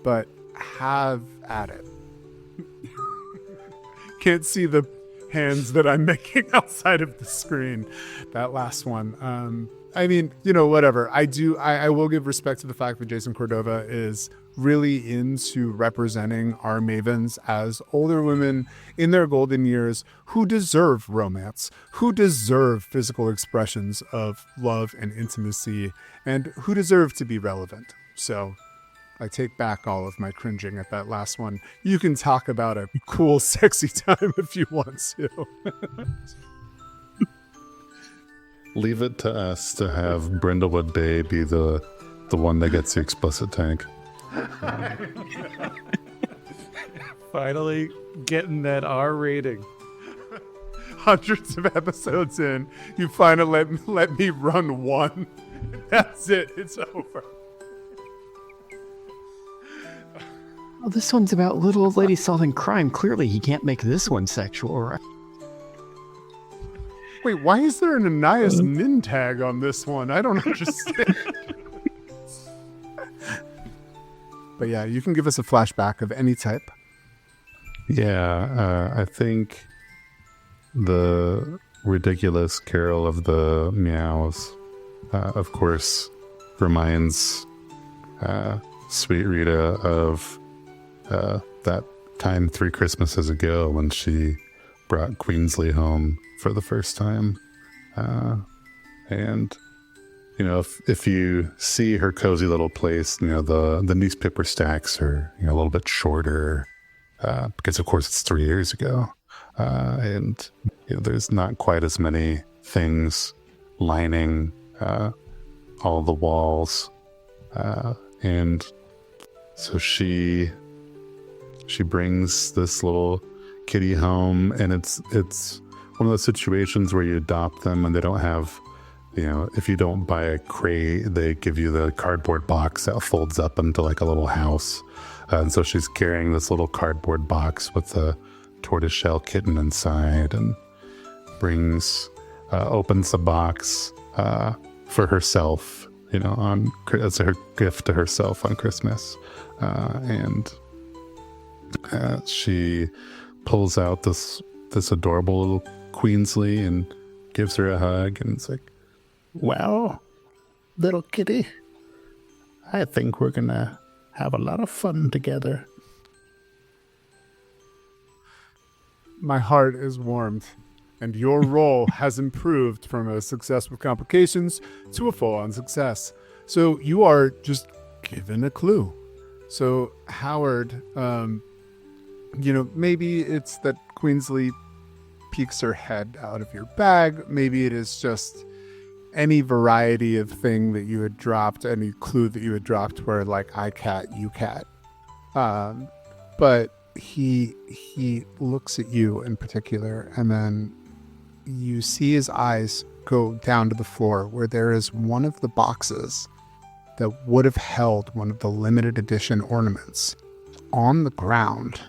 but have at it. Can't see the hands that I'm making outside of the screen. That last one. I mean, whatever. I will give respect to the fact that Jason Cordova is really into representing our mavens as older women in their golden years who deserve romance, who deserve physical expressions of love and intimacy, and who deserve to be relevant. So I take back all of my cringing at that last one. You can talk about a cool, sexy time if you want to. Leave it to us to have Brindlewood Bay be the one that gets the explicit tag. Finally getting that R rating. Hundreds of episodes in, you finally let me run one. That's it. It's over. Well, this one's about little old lady solving crime. Clearly, he can't make this one sexual, right? Wait, why is there an Ananias Nin tag on this one? I don't understand. But yeah, you can give us a flashback of any type. Yeah, I think the ridiculous carol of the meows, of course, reminds Sweet Rita of that time 3 Christmases ago when she brought Queensley home for the first time. And if you see her cozy little place, the newspaper stacks are a little bit shorter because, of course, it's 3 years ago. And there's not quite as many things lining all the walls. And so she brings this little kitty home, and it's one of those situations where you adopt them and they don't have, if you don't buy a crate, they give you the cardboard box that folds up into like a little house. And so she's carrying this little cardboard box with a tortoiseshell kitten inside, and opens the box for herself, as her gift to herself on Christmas. And she pulls out this adorable little Queensley and gives her a hug, and it's like, Well, little kitty, I think we're gonna have a lot of fun together. My heart is warmed, and your role has improved from a success with complications to a full-on success. So you are just given a clue. So Howard, maybe it's that Queensley peeks her head out of your bag. Maybe it is just any variety of thing that you had dropped, any clue that you had dropped where like I cat, you cat. But he looks at you in particular, and then you see his eyes go down to the floor where there is one of the boxes that would have held one of the limited edition ornaments on the ground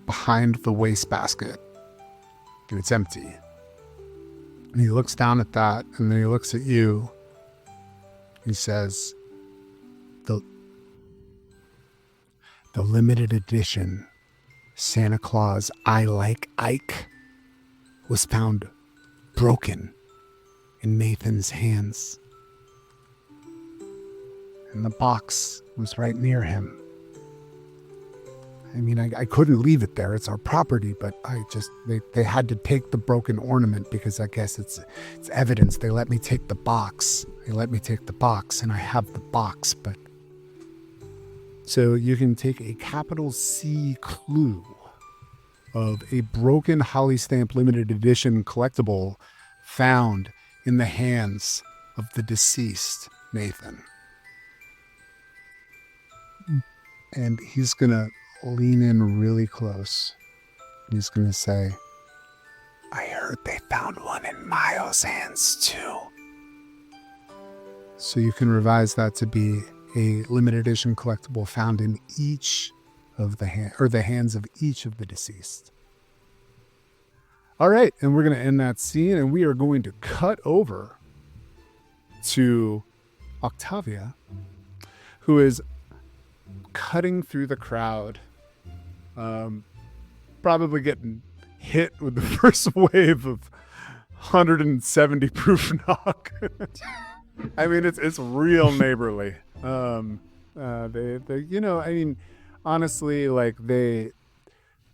behind the wastebasket, and it's empty. And he looks down at that, and then he looks at you. He says, the limited edition Santa Claus I Like Ike was found broken in Nathan's hands. And the box was right near him. I mean, I couldn't leave it there. It's our property, but they had to take the broken ornament because I guess it's evidence. They let me take the box. And I have the box, but... So you can take a capital C clue of a broken Holly Stamp limited edition collectible found in the hands of the deceased Nathan. And he's going to lean in really close. He's going to say, I heard they found one in Miles' hands too. So you can revise that to be a limited edition collectible found in each of the hands of each of the deceased. All right, and we're going to end that scene, and we are going to cut over to Octavia, who is cutting through the crowd, probably getting hit with the first wave of 170 proof knock. I mean, it's real neighborly. They you know, I mean, honestly, like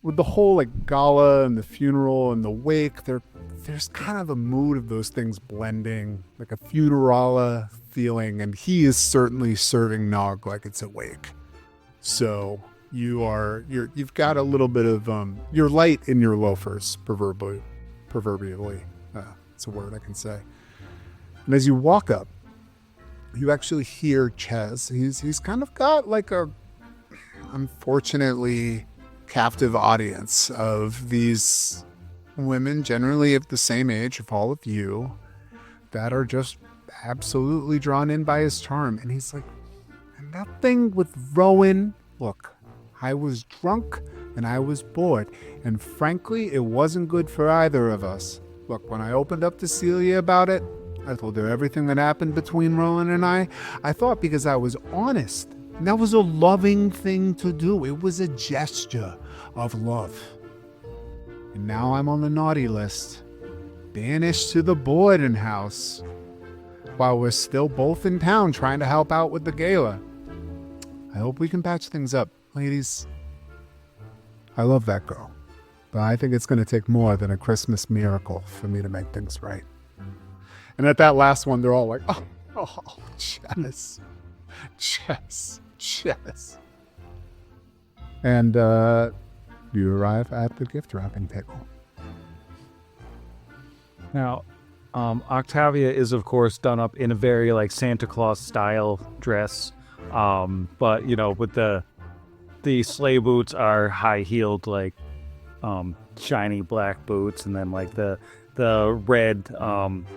with the whole like gala and the funeral and the wake, there's kind of a mood of those things blending, like a funerala feeling, and he is certainly serving Nog like it's a wake. So you've got a little bit of you're light in your loafers, proverbially. It's a word I can say. And as you walk up, you actually hear Ches. He's kind of got like a, unfortunately, captive audience of these women, generally of the same age of all of you, that are just absolutely drawn in by his charm. And he's like, and that thing with Rowan, look, I was drunk and I was bored, and frankly, it wasn't good for either of us. Look, when I opened up to Celia about it, I told her everything that happened between Rowan and I thought because I was honest. And that was a loving thing to do. It was a gesture of love. And now I'm on the naughty list, banished to the boarding house, while we're still both in town trying to help out with the gala. I hope we can patch things up. Ladies, I love that girl, but I think it's going to take more than a Christmas miracle for me to make things right. And at that last one, they're all like, oh, Chess. And you arrive at the gift wrapping table. Now, Octavia is, of course, done up in a very, like, Santa Claus style dress. But, you know, with the sleigh boots are high-heeled, like, shiny black boots, and then, like, the red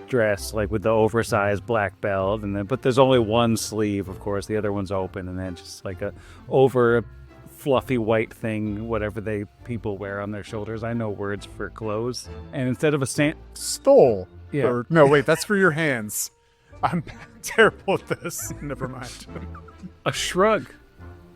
dress, like with the oversized black belt, and then but there's only one sleeve, of course, the other one's open, and then just like a over fluffy white thing, whatever people wear on their shoulders. I know words for clothes. And instead of a stole. Yeah. Or, no, wait, that's for your hands. I'm terrible at this. Never mind. A shrug.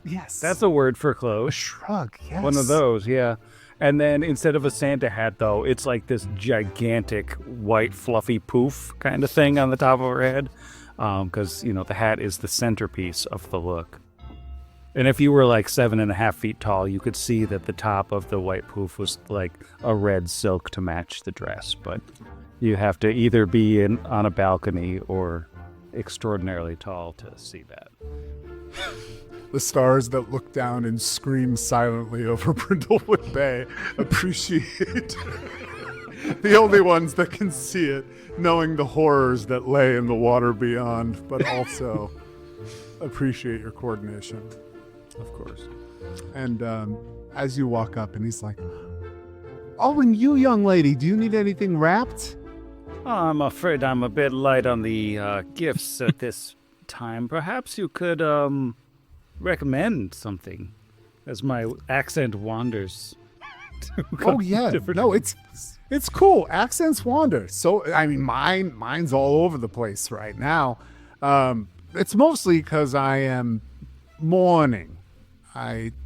Yes. That's a word for clothes. A shrug, yes. One of those, yeah. And then instead of a Santa hat, though, it's like this gigantic white fluffy poof kind of thing on the top of her head. Because, you know, the hat is the centerpiece of the look. And if you were like 7.5 feet tall, you could see that the top of the white poof was like a red silk to match the dress. But you have to either be on a balcony or extraordinarily tall to see that. The stars that look down and scream silently over Brindlewood Bay appreciate the only ones that can see it, knowing the horrors that lay in the water beyond, but also appreciate your coordination, of course. And as you walk up, and he's like, oh, and you, young lady, do you need anything wrapped? Oh, I'm afraid I'm a bit light on the gifts at this time. Perhaps you could recommend something as my accent wanders. Oh yeah, no, it's cool. Accents wander. So I mean, mine's all over the place right now. It's mostly because I am mourning.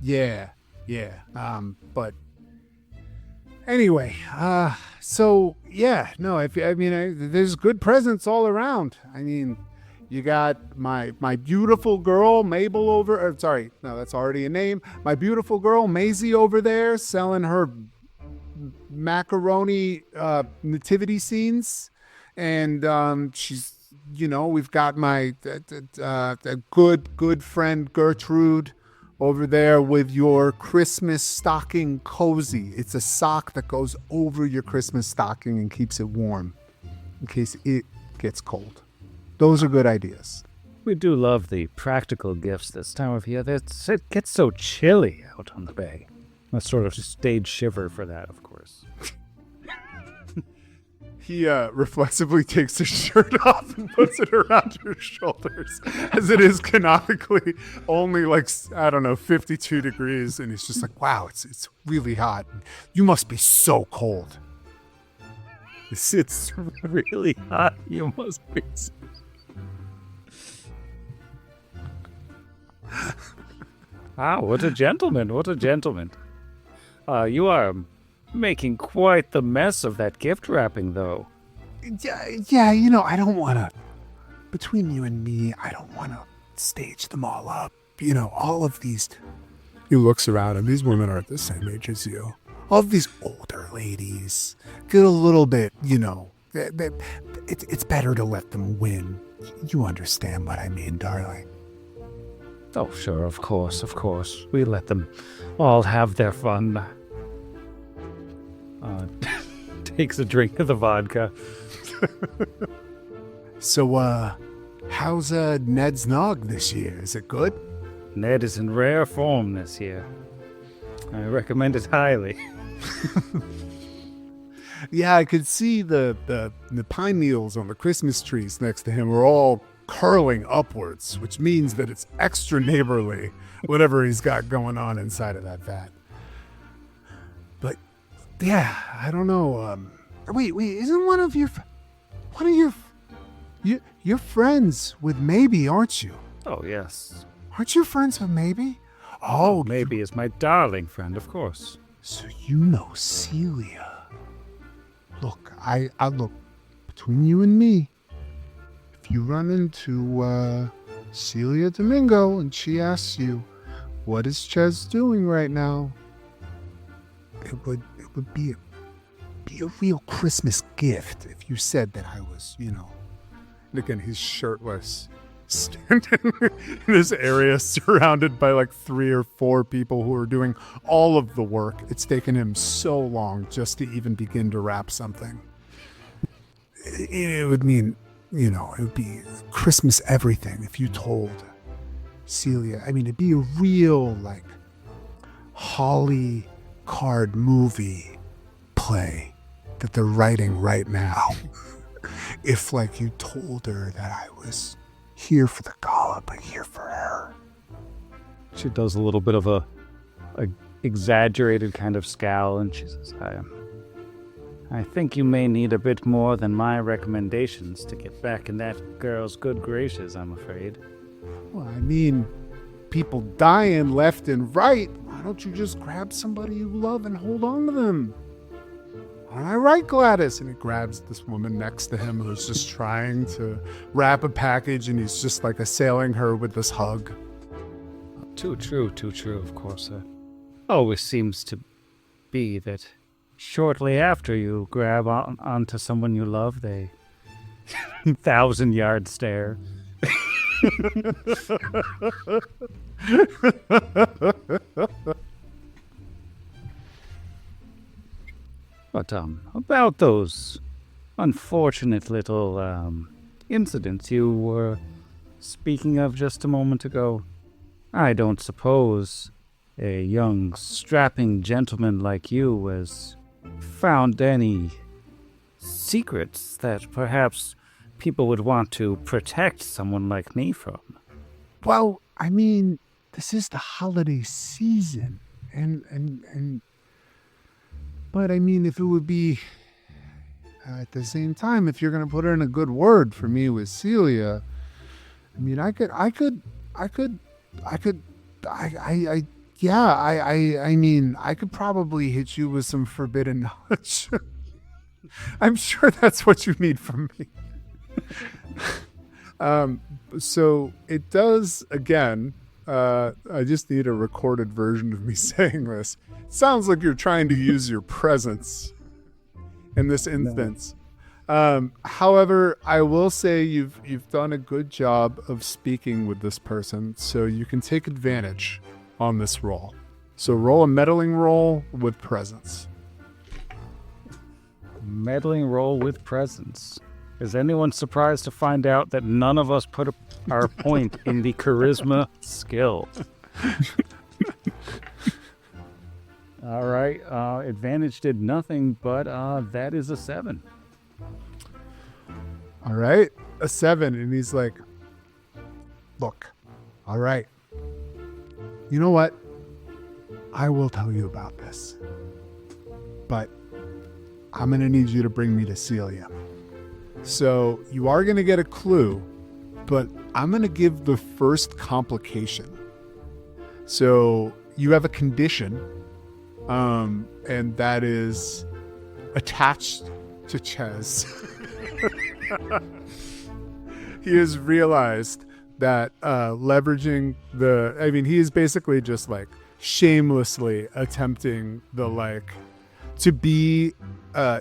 Yeah. But anyway, so yeah, no. There's good presents all around. I mean. You got my beautiful girl, Mabel sorry, no, that's already a name. My beautiful girl, Maisie over there selling her macaroni nativity scenes. And she's, you know, we've got my good friend Gertrude over there with your Christmas stocking cozy. It's a sock that goes over your Christmas stocking and keeps it warm in case it gets cold. Those are good ideas. We do love the practical gifts this time of year. It gets so chilly out on the bay. A sort of stage shiver for that, of course. He reflexively takes his shirt off and puts it around your shoulders, as it is canonically only 52 degrees, and he's just like, wow, it's really hot. You must be so cold. It's really hot. You must be. Ah, what a gentleman! What a gentleman! You are making quite the mess of that gift wrapping, though. Yeah, I don't want to. Between you and me, I don't want to stage them all up. All of these. He looks around, and these women aren't the same age as you. All of these older ladies get a little bit, it's better to let them win. You understand what I mean, darling. Oh, sure, of course. We let them all have their fun. Takes a drink of the vodka. So, how's Ned's Nog this year? Is it good? Ned is in rare form this year. I recommend it highly. Yeah, I could see the pine needles on the Christmas trees next to him are all curling upwards, which means that it's extra neighborly, whatever he's got going on inside of that vat. But yeah, I don't know. Wait, isn't one of your you're friends with Maybe, aren't you? Oh, yes. Aren't you friends with Maybe? Oh, Maybe is my darling friend, of course. So you know Celia. Look, I look, between you and me, if you run into Celia Domingo and she asks you, what is Chez doing right now? It would be a real Christmas gift if you said that I was, And again, he's shirtless, standing in this area surrounded by like 3 or 4 people who are doing all of the work. It's taken him so long just to even begin to wrap something. It would mean, it would be Christmas everything if you told Celia. I mean, it'd be a real, like, Holly card movie play that they're writing right now. If, like, you told her that I was here for the gala, but here for her. She does a little bit of a exaggerated kind of scowl, and she says, I think you may need a bit more than my recommendations to get back in that girl's good graces, I'm afraid. Well, I mean, people dying left and right. Why don't you just grab somebody you love and hold on to them? Aren't I right, Gladys? And he grabs this woman next to him who's just trying to wrap a package, and he's just like assailing her with this hug. Too true, of course. Always seems to be that shortly after you grab onto someone you love, they 1,000-yard stare. But about those unfortunate little incidents you were speaking of just a moment ago, I don't suppose a young strapping gentleman like you has found any secrets that perhaps people would want to protect someone like me from? Well, I mean, this is the holiday season, and but I mean, if it would be at the same time, if you're gonna put in a good word for me with Celia, I mean, I mean, I could probably hit you with some forbidden knowledge. I'm sure that's what you need from me. So it does, again, I just need a recorded version of me saying this. It sounds like you're trying to use your presence in this instance. However, I will say you've done a good job of speaking with this person, so you can take advantage on this roll. So roll a meddling roll with presence. Meddling roll with presence. Is anyone surprised to find out that none of us put our point in the charisma skill? All right. Advantage did nothing, but that is a 7. All right. A 7. And he's like, look, all right. You know what? I will tell you about this. But I'm going to need you to bring me to Celia. So you are going to get a clue, but I'm going to give the first complication. So you have a condition, and that is attached to Ches. He has realized that leveraging he is basically just like shamelessly attempting to be,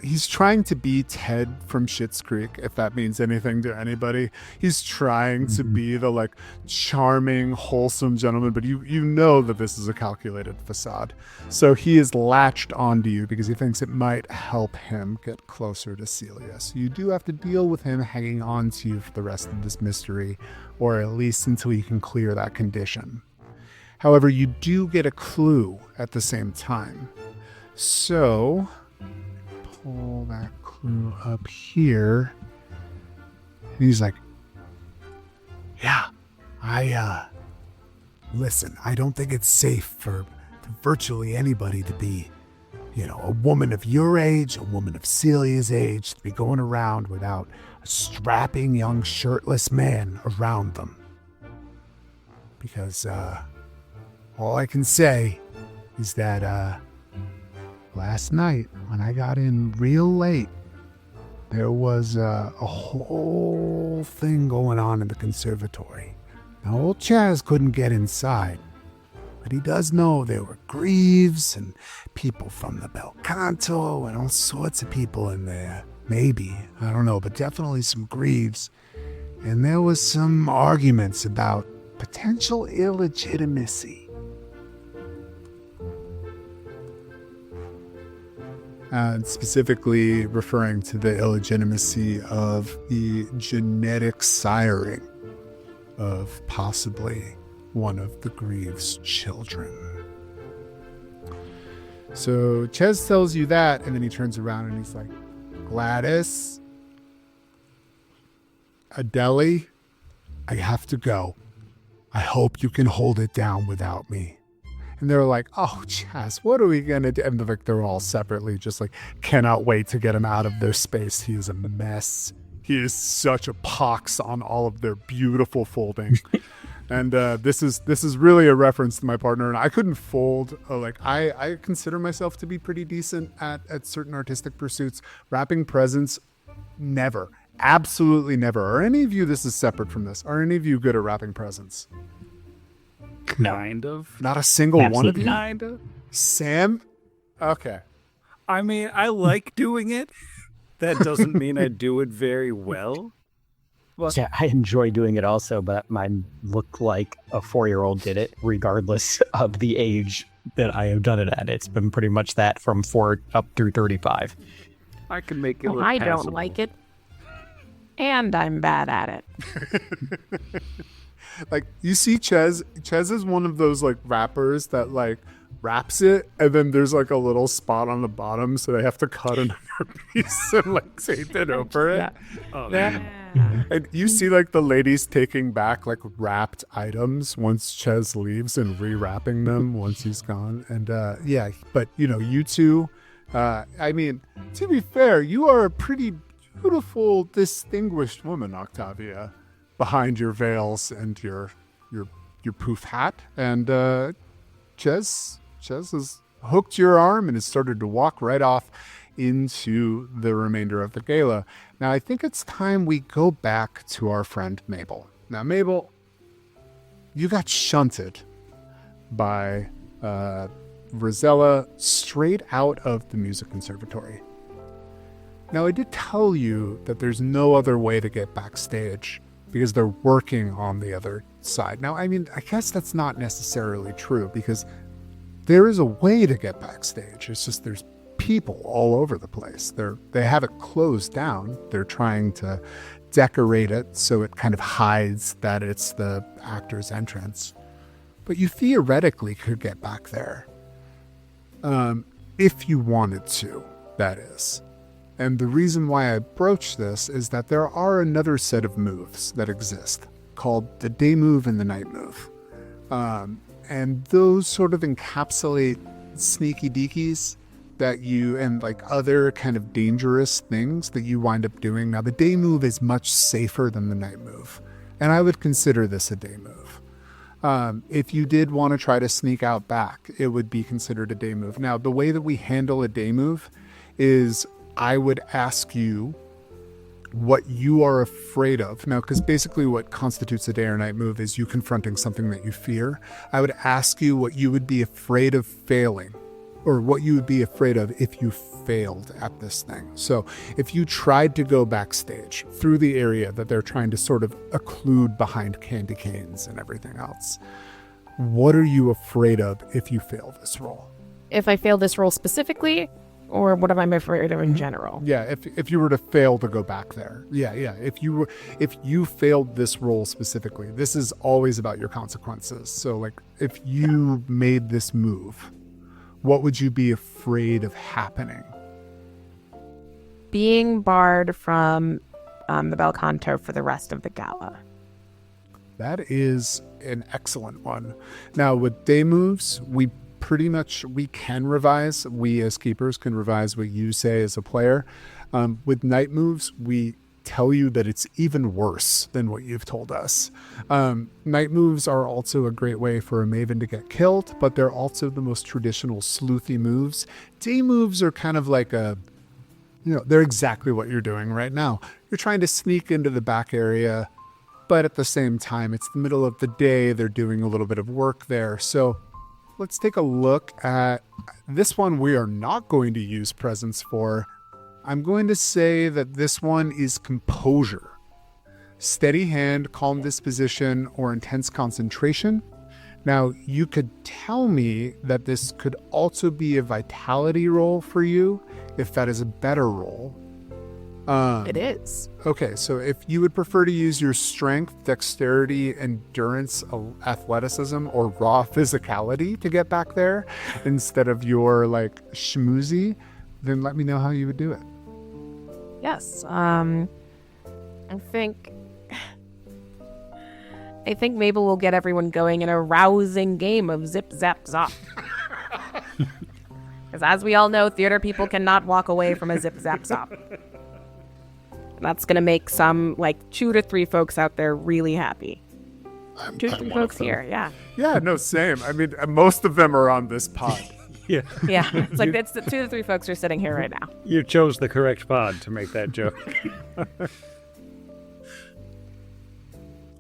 he's trying to be Ted from Schitt's Creek, if that means anything to anybody. He's trying to be the charming, wholesome gentleman, but you know that this is a calculated facade. So he is latched onto you because he thinks it might help him get closer to Celia. So you do have to deal with him hanging on to you for the rest of this mystery, or at least until you can clear that condition. However, you do get a clue at the same time. So, pull that clue up here. And he's like, yeah, listen, I don't think it's safe for virtually anybody to be, a woman of your age, a woman of Celia's age, to be going around without a strapping young shirtless man around them. Because, all I can say is that, last night, when I got in real late, there was a whole thing going on in the conservatory. Now, old Chaz couldn't get inside, but he does know there were Greaves and people from the bel canto and all sorts of people in there. Maybe, I don't know, but definitely some Greaves. And there was some arguments about potential illegitimacy. Specifically referring to the illegitimacy of the genetic siring of possibly one of the Greaves' children. So Ches tells you that, and then he turns around and he's like, Gladys, Adele, I have to go. I hope you can hold it down without me. And they're like, oh, Chaz, what are we going to do? And they're all separately just cannot wait to get him out of their space. He is a mess. He is such a pox on all of their beautiful folding. And this is really a reference to my partner. And I couldn't fold. I consider myself to be pretty decent at certain artistic pursuits. Wrapping presents, never. Absolutely never. Are any of you, this is separate from this, are any of you good at wrapping presents? Kind of. Not a single one of you? Kind of. Sam? Okay. I mean, I like doing it. That doesn't mean I do it very well. But Yeah, I enjoy doing it also, but mine look like a 4-year-old did it, regardless of the age that I have done it at. It's been pretty much that from 4 up through 35. I can make it Well, look I passable. don't like it. And I'm bad at it. You see Ches is one of those wrappers that wraps it, and then there's a little spot on the bottom, so they have to cut another piece and tape it over it. Oh, Yeah. And you see the ladies taking back wrapped items once Ches leaves and rewrapping them once he's gone. And but you two, I mean, to be fair, you are a pretty beautiful, distinguished woman, Octavia, behind your veils and your poof hat. And Ches has hooked your arm and has started to walk right off into the remainder of the gala. Now, I think it's time we go back to our friend Mabel. Now, Mabel, you got shunted by Rosella straight out of the music conservatory. Now, I did tell you that there's no other way to get backstage because they're working on the other side. Now, I mean, I guess that's not necessarily true because there is a way to get backstage. It's just there's people all over the place. They have it closed down. They're trying to decorate it so it kind of hides that it's the actor's entrance. But you theoretically could get back there. If you wanted to, that is. And the reason why I broached this is that there are another set of moves that exist called the day move and the night move. And those sort of encapsulate sneaky deekies that you, and like other kind of dangerous things that you wind up doing. Now, the day move is much safer than the night move, and I would consider this a day move. If you did want to try to sneak out back, it would be considered a day move. Now, the way that we handle a day move is I would ask you what you are afraid of. Now, because basically what constitutes a day or night move is you confronting something that you fear. I would ask you what you would be afraid of failing, or what you would be afraid of if you failed at this thing. So if you tried to go backstage through the area that they're trying to sort of occlude behind candy canes and everything else, what are you afraid of if you fail this roll? If I fail this roll specifically, or what am I afraid of in general? Yeah, if you were to fail to go back there. Yeah. If you failed this roll specifically, this is always about your consequences. So like if you made this move, what would you be afraid of happening? Being barred from the bel canto for the rest of the gala. That is an excellent one. Now with day moves, we can revise. We as keepers can revise what you say as a player. With night moves, we tell you that it's even worse than what you've told us. Night moves are also a great way for a maven to get killed, but they're also the most traditional sleuthy moves. Day moves are kind of like they're exactly what you're doing right now. You're trying to sneak into the back area, but at the same time, it's the middle of the day. They're doing a little bit of work there. So let's take a look at this one. We are not going to use presence for. I'm going to say that this one is composure. Steady hand, calm disposition, or intense concentration. Now, you could tell me that this could also be a vitality roll for you, if that is a better roll. It is. Okay, so if you would prefer to use your strength, dexterity, endurance, athleticism, or raw physicality to get back there instead of your like schmoozy, then let me know how you would do it. Yes. I think Mabel will get everyone going in a rousing game of zip, zap, zop. Because as we all know, theater people cannot walk away from a zip, zap, zop. That's going to make some, 2 to 3 folks out there really happy. 2 to 3 folks here, yeah. Yeah, no, same. I mean, most of them are on this pod. Yeah. Yeah, it's like it's the 2 to 3 folks are sitting here right now. You chose the correct pod to make that joke.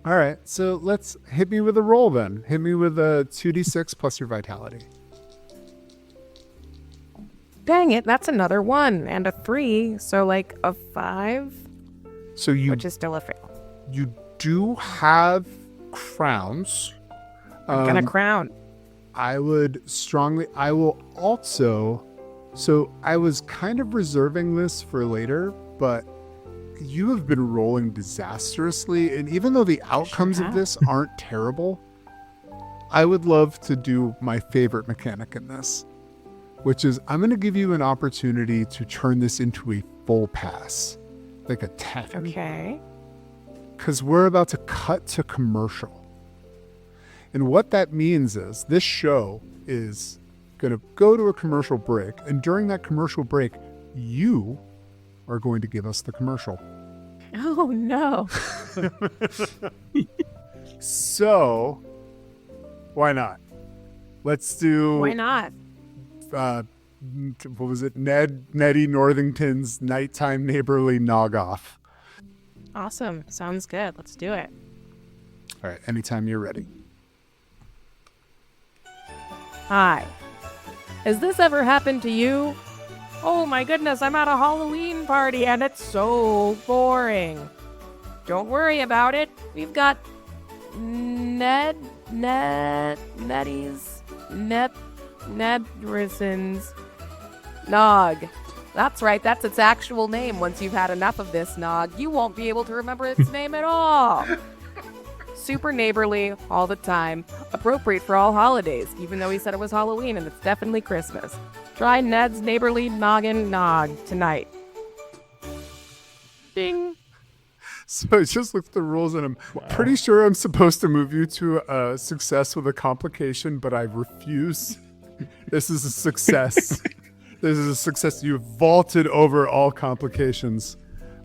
All right, so let's hit me with a roll then. Hit me with a 2d6 plus your vitality. Dang it, that's another 1 and a 3, so a 5, So which is still a fail. you do have crowns. I'm gonna crown. I will also, so I was kind of reserving this for later, but you have been rolling disastrously, and even though the outcomes of this aren't terrible, I would love to do my favorite mechanic in this, which is I'm going to give you an opportunity to turn this into a full pass, like a 10. Okay. Because we're about to cut to commercial. And what that means is this show is going to go to a commercial break. And during that commercial break, you are going to give us the commercial. Oh, no. So, why not? Let's do... Why not? What was it? Nettie Northington's Nighttime Neighborly Nog-Off. Awesome. Sounds good. Let's do it. All right, anytime you're ready. Hi. Has this ever happened to you? Oh my goodness, I'm at a Halloween party and it's so boring. Don't worry about it. We've got Nebrison's Nog. That's right, that's its actual name. Once you've had enough of this Nog, you won't be able to remember its name at all. Super neighborly all the time. Appropriate for all holidays, even though he said it was Halloween and it's definitely Christmas. Try Ned's Neighborly Noggin Nog tonight. Ding. So I just looked at the rules and I'm pretty sure I'm supposed to move you to a success with a complication, but I refuse. This is a success. This is a success. You've vaulted over all complications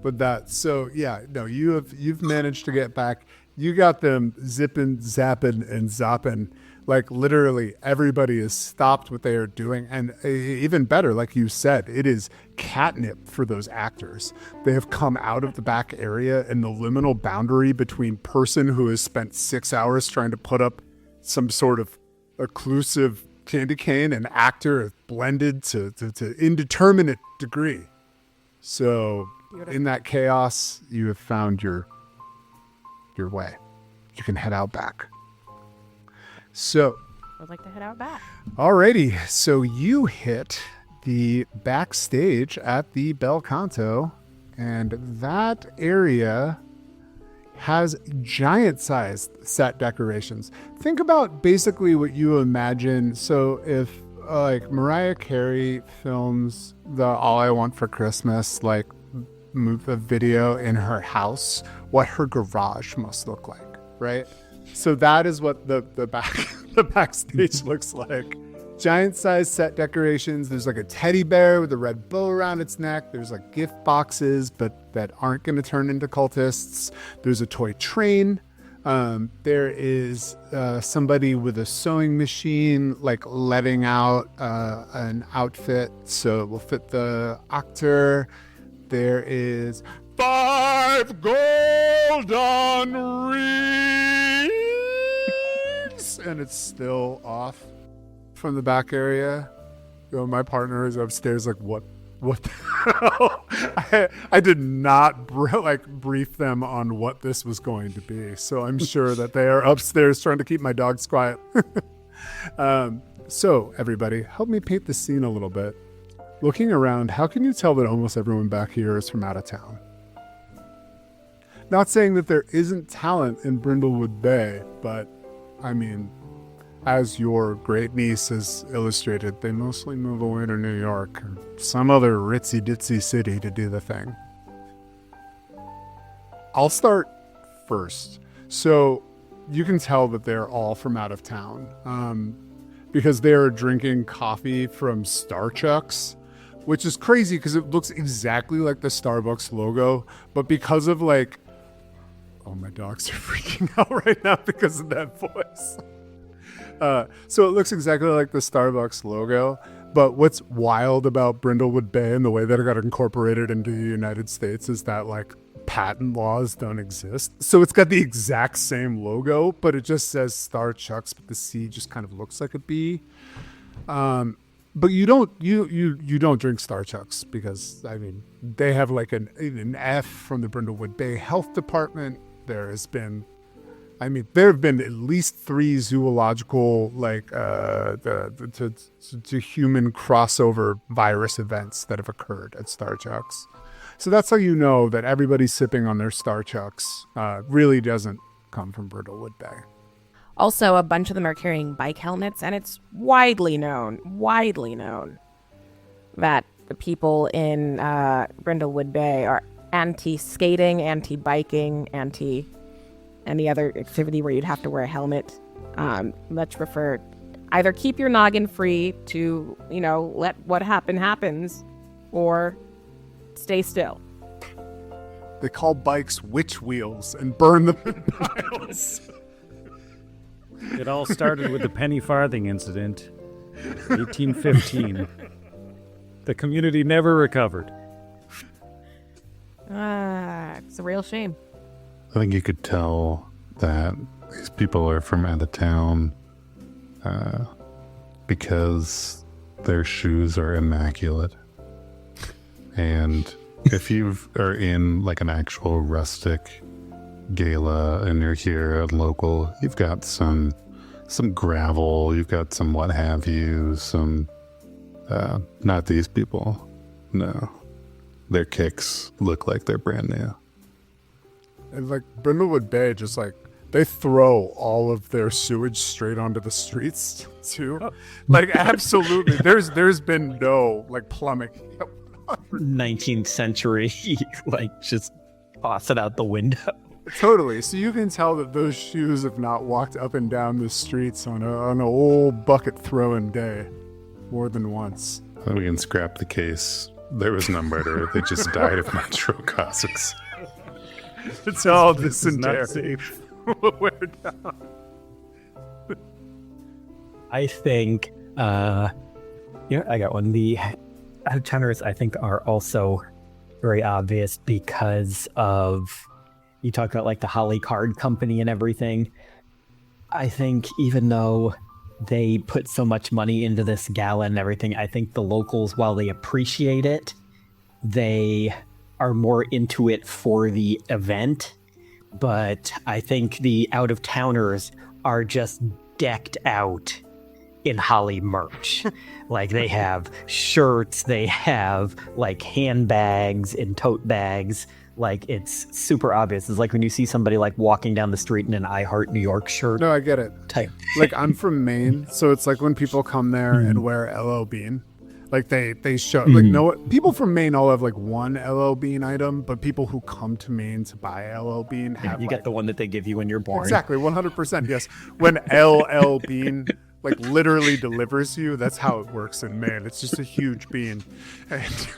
with that. So yeah, no, you've managed to get back. You got them zipping, zapping, and zopping. Like literally everybody has stopped what they are doing. And even better, like you said, it is catnip for those actors. They have come out of the back area, and the liminal boundary between person who has spent 6 hours trying to put up some sort of occlusive candy cane and actor have blended to indeterminate degree. So in that chaos, you have found your way. You can head out back. So I'd like to head out back. alrighty, so you hit the backstage at the Bel Canto, and that area has giant-sized set decorations. Think about basically what you imagine. So if like Mariah Carey films the All I Want for Christmas, like move the video in her house, what her garage must look like, right? So that is what the backstage looks like. Giant-sized set decorations. There's like a teddy bear with a red bow around its neck. There's like gift boxes, but that aren't going to turn into cultists. There's a toy train. There is somebody with a sewing machine, like letting out an outfit so it will fit the actor. There is 5 golden rings, and it's still off from the back area. You know, my partner is upstairs like, what the hell? I did not brief them on what this was going to be. So I'm sure that they are upstairs trying to keep my dogs quiet. So everybody, help me paint the scene a little bit. Looking around, how can you tell that almost everyone back here is from out of town? Not saying that there isn't talent in Brindlewood Bay, but I mean, as your great niece has illustrated, they mostly move away to New York or some other ritzy-ditzy city to do the thing. I'll start first. So you can tell that they're all from out of town because they are drinking coffee from Star Chucks, which is crazy because it looks exactly like the Starbucks logo, but because of like, oh, my dogs are freaking out right now because of that voice. So it looks exactly like the Starbucks logo, but what's wild about Brindlewood Bay and the way that it got incorporated into the United States is that like patent laws don't exist. So it's got the exact same logo, but it just says Star Chucks, but the C just kind of looks like a B. But you don't drink Star Chucks because I mean they have like an F from the Brindlewood Bay Health Department. There have been at least 3 zoological to human crossover virus events that have occurred at Star Chucks. So that's how you know that everybody sipping on their Star Chucks really doesn't come from Brindlewood Bay. Also, a bunch of them are carrying bike helmets, and it's widely known that the people in Brindlewood Bay are anti-skating, anti-biking, anti any other activity where you'd have to wear a helmet. Much prefer either keep your noggin free to, let what happens, or stay still. They call bikes witch wheels and burn them in piles. It all started with the penny farthing incident, 1815. The community never recovered. It's a real shame. I think you could tell that these people are from out of town because their shoes are immaculate. And if you are in like an actual rustic gala and you're here at local, you've got some gravel, you've got some what have you, some not these people. No. Their kicks look like they're brand new. And like Brindlewood Bay, just like they throw all of their sewage straight onto the streets too. Like absolutely, there's been no like plumbing. 19th century, like just toss it out the window. Totally. So you can tell that those shoes have not walked up and down the streets on an old bucket throwing day more than once. We can scrap the case. There was no murder. They just died of natural causes. It's all This is not dysentery. safe. We're down. I think, I got one. The out-of-towners, I think, are also very obvious because of, you talk about like the Holly Card Company and everything. I think even though they put so much money into this gala and everything, I think the locals, while they appreciate it, they are more into it for the event. But I think the out-of-towners are just decked out in Holly merch. Like they have shirts, they have like handbags and tote bags. Like it's super obvious. It's like when you see somebody like walking down the street in an I Heart New York shirt. No, I get it. Type. Like I'm from Maine, so it's like when people come there and wear LL Bean, like they show like no people from Maine all have like one LL Bean item, but people who come to Maine to buy LL Bean have You get the one that they give you when you're born. exactly 100%. Yes, when LL Bean like literally delivers you, that's how it works in Maine. It's just a huge bean. And,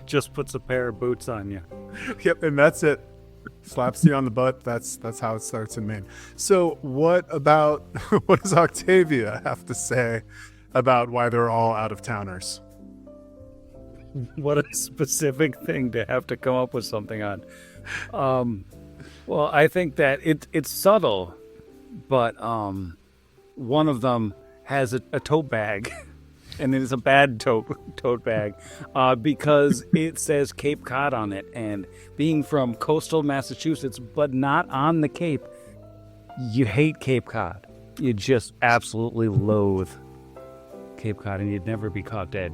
Just puts a pair of boots on you. yep, and that's it. Slaps you on the butt. That's how it starts in Maine. So what does Octavia have to say about why they're all out of towners? What a specific thing to have to come up with something on. Well, I think that it's subtle, but one of them has a tote bag, and it is a bad tote bag because it says Cape Cod on it. And being from coastal Massachusetts, but not on the Cape, you hate Cape Cod. You just absolutely loathe Cape Cod, and you'd never be caught dead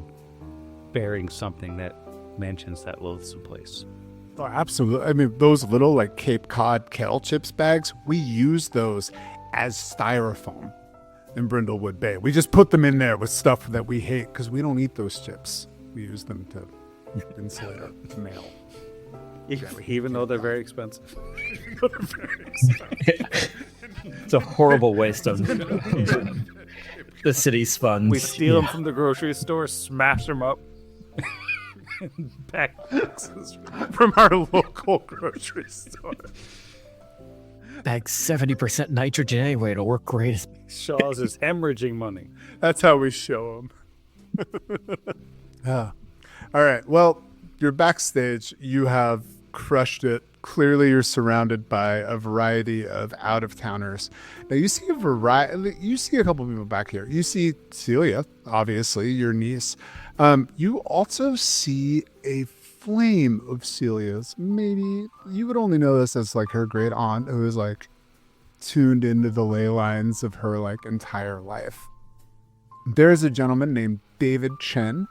bearing something that mentions that loathsome place. Oh, absolutely. I mean, those little like Cape Cod kettle chips bags, we use those as styrofoam in Brindlewood Bay. We just put them in there with stuff that we hate because we don't eat those chips. We use them to insulate our mail. Even though they're very expensive. It's a horrible waste of the city's funds. We steal them from the grocery store, smash them up, and pack boxes. From our local grocery store. Bag 70% nitrogen anyway. It'll work great. Shaw's is hemorrhaging money. That's how we show them. All right. Well, you're backstage. You have crushed it. Clearly, you're surrounded by a variety of out-of-towners. Now, you see a variety. You see a couple people back here. You see Celia, obviously, your niece. You also see a flame of Celia's. Maybe you would only know this as like her great aunt, who is like tuned into the ley lines of her like entire life. There's a gentleman named David Chen,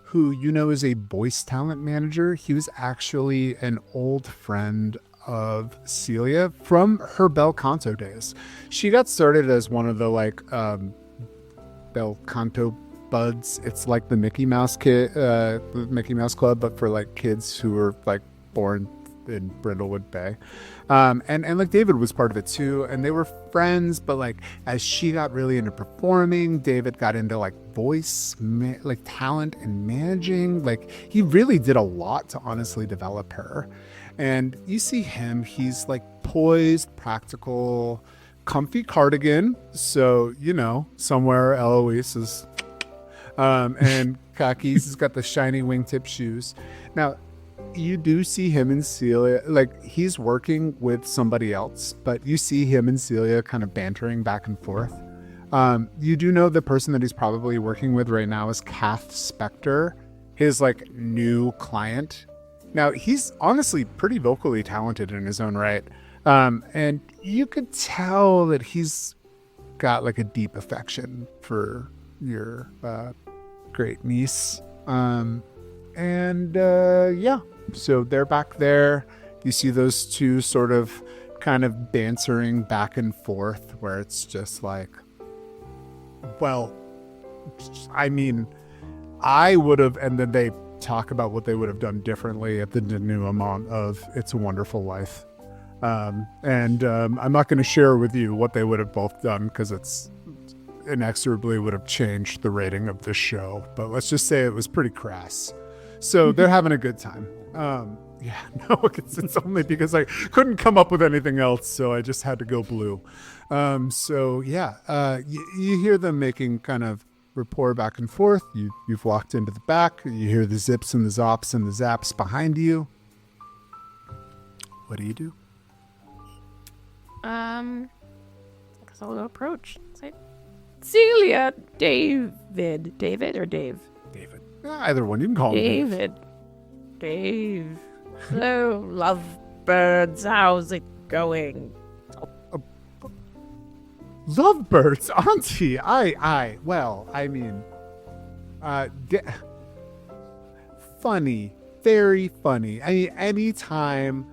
who you know is a voice talent manager. He was actually an old friend of Celia from her bel canto days. She got started as one of the like bel canto buds. It's like the Mickey Mouse Mickey Mouse Club, but for like kids who were like born in Brindlewood Bay. And like David was part of it too, and they were friends, but like as she got really into performing, David got into like voice like talent and managing. Like he really did a lot to honestly develop her. And you see him, he's like poised, practical, comfy cardigan, so you know somewhere Eloise is and khakis. He's got the shiny wingtip shoes. Now you do see him and Celia, like he's working with somebody else, but you see him and Celia kind of bantering back and forth. You do know the person that he's probably working with right now is Kath Spector, his like new client. Now he's honestly pretty vocally talented in his own right. And you could tell that he's got like a deep affection for your great niece. Yeah, so they're back there. You see those two sort of kind of bantering back and forth where it's just like, well, I mean, I would have, and then they talk about what they would have done differently at the denouement of It's a Wonderful Life. I'm not going to share with you what they would have both done because inexorably would have changed the rating of this show, but let's just say it was pretty crass. So they're having a good time. Yeah, no, it's only because I couldn't come up with anything else, so I just had to go blue. So yeah, you hear them making kind of rapport back and forth. You've walked into the back. You hear the zips and the zops and the zaps behind you. What do you do? I guess I'll approach. Say, Celia, David or Dave? David. Either one. You can call him Dave. Hello, lovebirds. How's it going? Lovebirds, auntie. Funny, very funny. I mean, anytime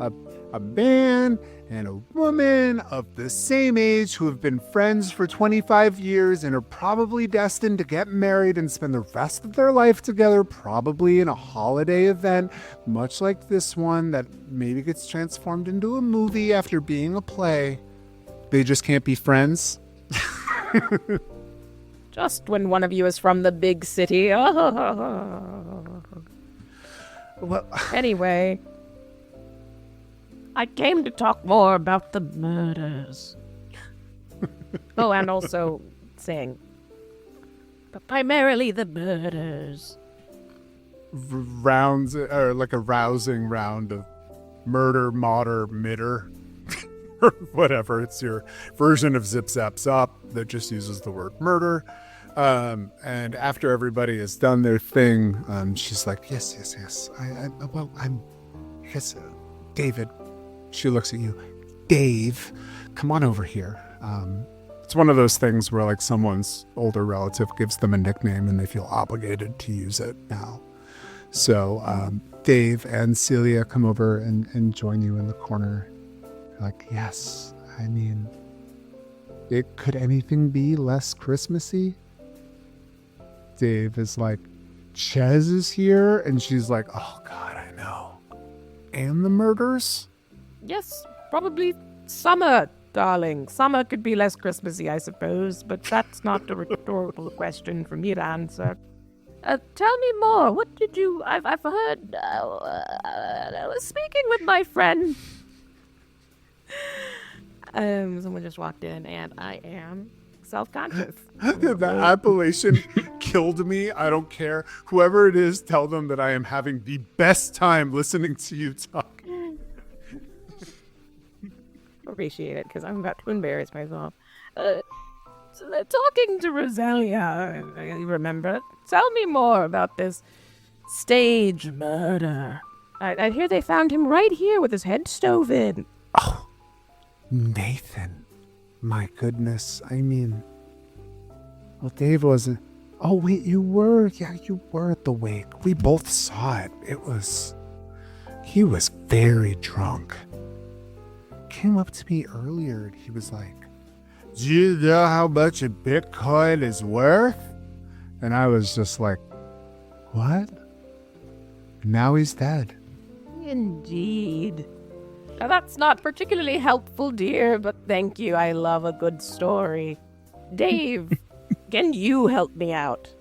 a man and a woman of the same age who have been friends for 25 years and are probably destined to get married and spend the rest of their life together, probably in a holiday event, much like this one that maybe gets transformed into a movie after being a play. They just can't be friends. Just when one of you is from the big city. Well, Anyway, I came to talk more about the murders. Oh, and also sing. But primarily the murders. rounds, or like a rousing round of murder, modder, mitter, or whatever. It's your version of Zip Zap Zop that just uses the word murder. And after everybody has done their thing, she's like, yes. Yes, David. She looks at you. Dave, come on over here. It's one of those things where like someone's older relative gives them a nickname and they feel obligated to use it now. So Dave and Celia come over and join you in the corner. Like, yes, I mean, could anything be less Christmassy? Dave is like, Ches is here, and she's like, oh God, I know. And the murders? Yes, probably summer, darling. Summer could be less Christmassy, I suppose, but that's not a rhetorical question for me to answer. Tell me more. What did you... I've heard... I was speaking with my friend. Someone just walked in, and I am self-conscious. That appellation killed me. I don't care. Whoever it is, tell them that I am having the best time listening to you talk. Appreciate it, because I'm about to embarrass myself. Talking to Rosalia, you remember? Tell me more about this stage murder. I hear they found him right here with his head stove in. Oh, Nathan. My goodness. I mean, well, Dave wasn't. Oh, wait, you were. Yeah, you were at the wake. We both saw it. He was very drunk. Came up to me earlier and he was like, do you know how much a Bitcoin is worth? And I was just like, what? Now he's dead. Indeed. Now, that's not particularly helpful, dear, but thank you. I love a good story. Dave, can you help me out?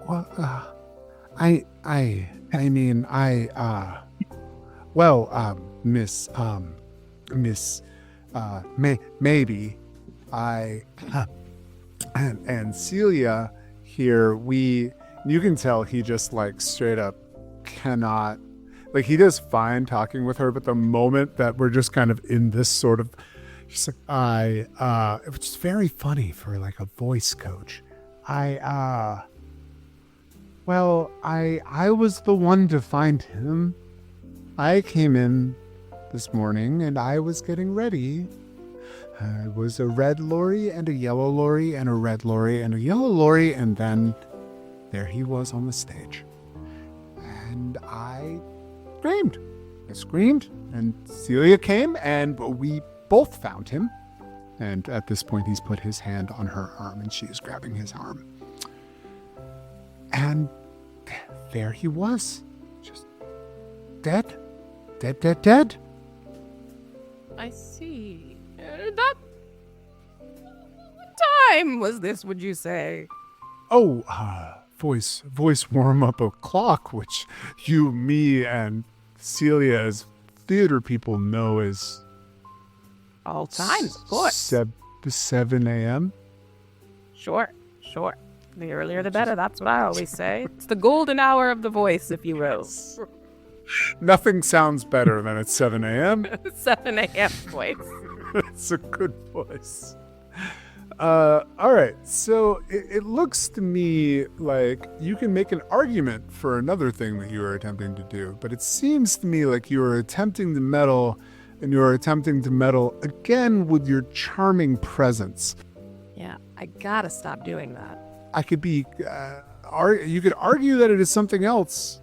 Well, maybe and Celia here, you can tell he just like straight up cannot, like he does fine talking with her, but the moment that we're just kind of in this sort of, he's like, which is very funny for like a voice coach. I was the one to find him. I came in this morning and I was getting ready. It was a red lorry and a yellow lorry and a red lorry and a yellow lorry, and then there he was on the stage. And I screamed, and Celia came, and we both found him. And at this point, he's put his hand on her arm, and she is grabbing his arm. And there he was, just dead. I see. time was this, would you say? Oh, voice warm-up o'clock, which you, me, and Celia as theater people know as... All times, of course. 7 a.m.? Sure. The earlier the better, that's what I always say. It's the golden hour of the voice, if you will. Nothing sounds better than at 7 a.m. 7 a.m. voice. It's a good voice. All right, so it looks to me like you can make an argument for another thing that you are attempting to do, but it seems to me like you are attempting to meddle, and you are attempting to meddle again with your charming presence. Yeah, I gotta stop doing that. I could be, you could argue that it is something else.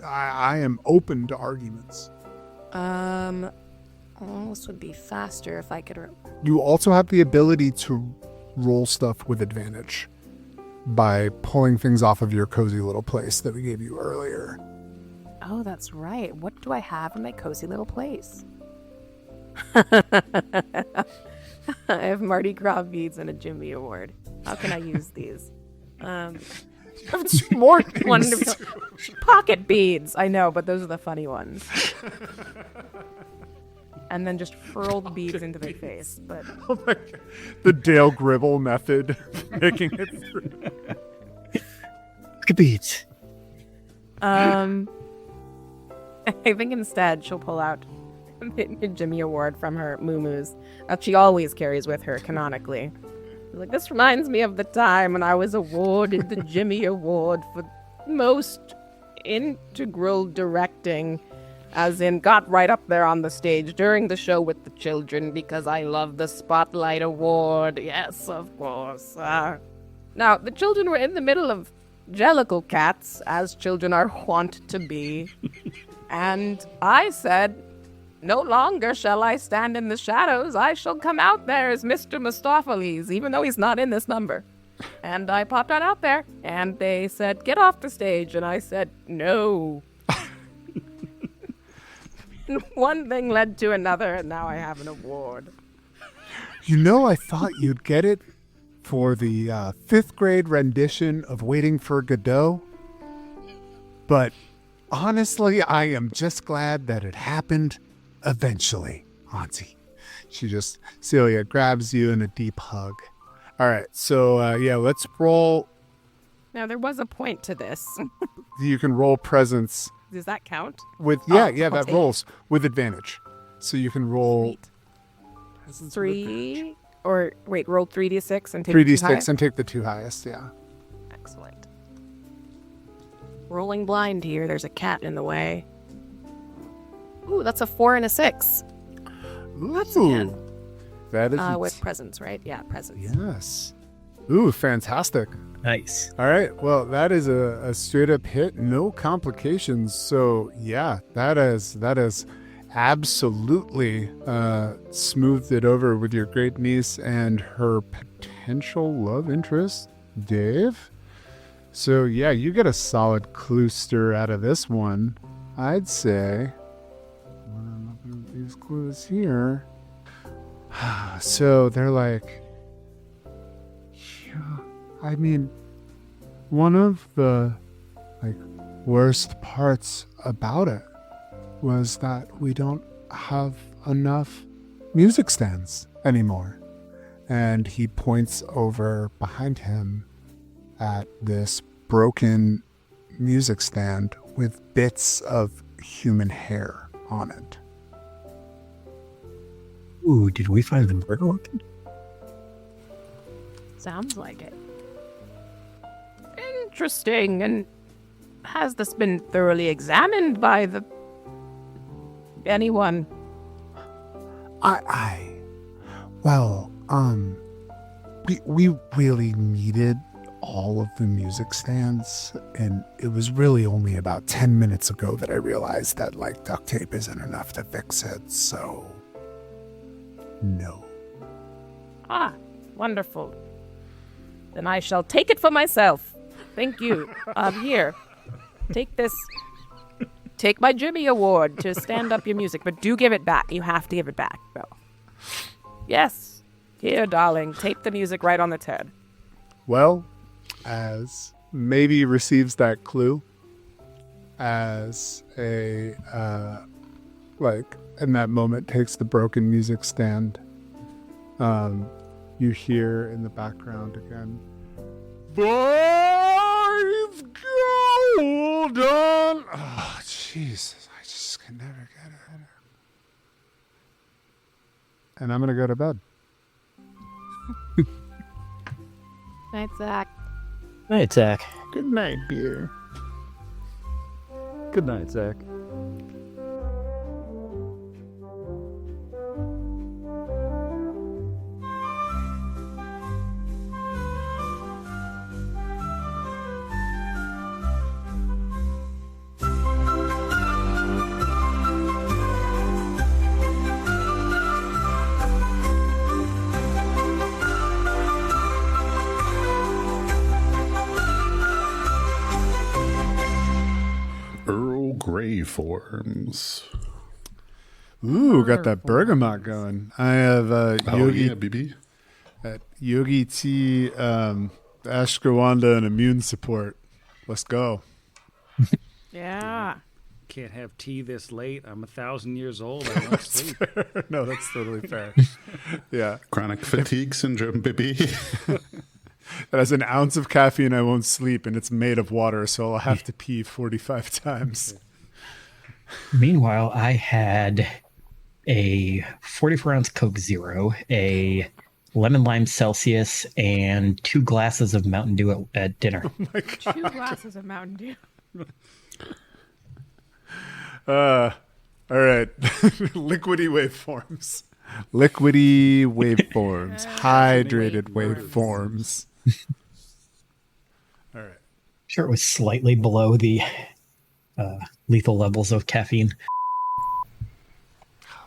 I am open to arguments. This would be faster if I could... You also have the ability to roll stuff with advantage by pulling things off of your cozy little place that we gave you earlier. Oh, that's right. What do I have in my cozy little place? I have Mardi Gras beads and a Jimmy Award. How can I use these? More things. Wonderful. Pocket beads. I know, but those are the funny ones. And then just furl the beads into their face. But Oh my God. The Dale Gribble method, making it through. Look at beads. I think instead she'll pull out the Jimmy Award from her moo-moos that she always carries with her canonically. Like, this reminds me of the time when I was awarded the Jimmy Award for most integral directing, as in got right up there on the stage during the show with the children because I love the Spotlight Award. Yes, of course. Now, the children were in the middle of Jellicle Cats, as children are wont to be, and I said, no longer shall I stand in the shadows. I shall come out there as Mr. Mistopheles, even though he's not in this number. And I popped on out there, and they said, get off the stage. And I said, no. One thing led to another, and now I have an award. You know, I thought you'd get it for the 5th grade rendition of Waiting for Godot. But honestly, I am just glad that it happened eventually, Auntie. Celia grabs you in a deep hug. All right, so let's roll. Now, there was a point to this. You can roll presence Does that count? with, I'll that take rolls with advantage. So you can roll Sweet. 3, or wait, roll 3d6 and take 3d6 and take the 2 highest, yeah. Excellent. Rolling blind here. There's a cat in the way. Ooh, that's a 4 and a 6. That's again. That is with presents, right? Yeah, presents. Yes. Ooh, fantastic. Nice. All right. Well, that is a straight up hit. No complications. So yeah, that is absolutely smoothed it over with your great niece and her potential love interest, Dave. So yeah, you get a solid cluster out of this one. I'd say. I'm looking at these clues here. So they're like, yeah, I mean, one of the worst parts about it was that we don't have enough music stands anymore. And he points over behind him at this broken music stand with bits of human hair on it. Ooh, did we find the murder weapon? Sounds like it. Interesting. And has this been thoroughly examined by anyone? We really needed all of the music stands, and it was really only about 10 minutes ago that I realized that duct tape isn't enough to fix it, so no. Ah, wonderful. Then I shall take it for myself. Thank you. Here. Take this. Take my Jimmy Award to stand up your music, but do give it back. You have to give it back, though. Yes. Here, darling, tape the music right on its head. Well, as maybe receives that clue as a, in that moment takes the broken music stand, you hear in the background again, 5 golden. Oh, Jesus. I just can never get it. And I'm going to go to bed. Night, Zach. Night, Zach. Good night, beer. Good night, Zach. Earl Grey forms. Ooh, got that bergamot going. I have Oh, Yogi yeah, BB. Yogi Tea, ashwagandha, and immune support. Let's go. Yeah. Can't have tea this late. I'm 1,000 years old. I won't sleep. No, that's totally fair. Yeah. Chronic fatigue syndrome, BB. It has an ounce of caffeine, I won't sleep, and it's made of water, so I'll have to pee 45 times. Meanwhile, I had a 44-ounce Coke Zero, a lemon lime Celsius, and 2 glasses of Mountain Dew at dinner. 2 glasses of Mountain Dew. All right. Liquidy waveforms. Liquidy waveforms. Hydrated waveforms. All right. Sure, it was slightly below the lethal levels of caffeine.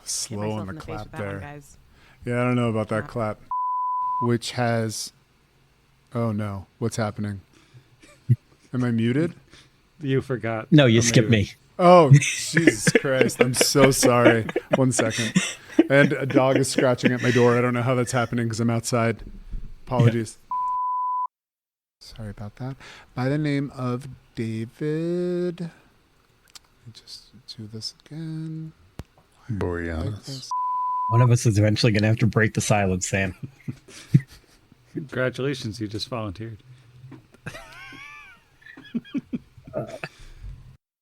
Slow on the face clap with that one, there. guys. Yeah, I don't know about that clap. Which has... Oh, no. What's happening? Am I muted? You forgot. No, you skipped me. Oh, Jesus Christ. I'm so sorry. 1 second. And a dog is scratching at my door. I don't know how that's happening because I'm outside. Apologies. Sorry about that. By the name of David. Let me just do this again. Like Borealis. this. One of us is eventually going to have to break the silence, Sam. Congratulations, you just volunteered.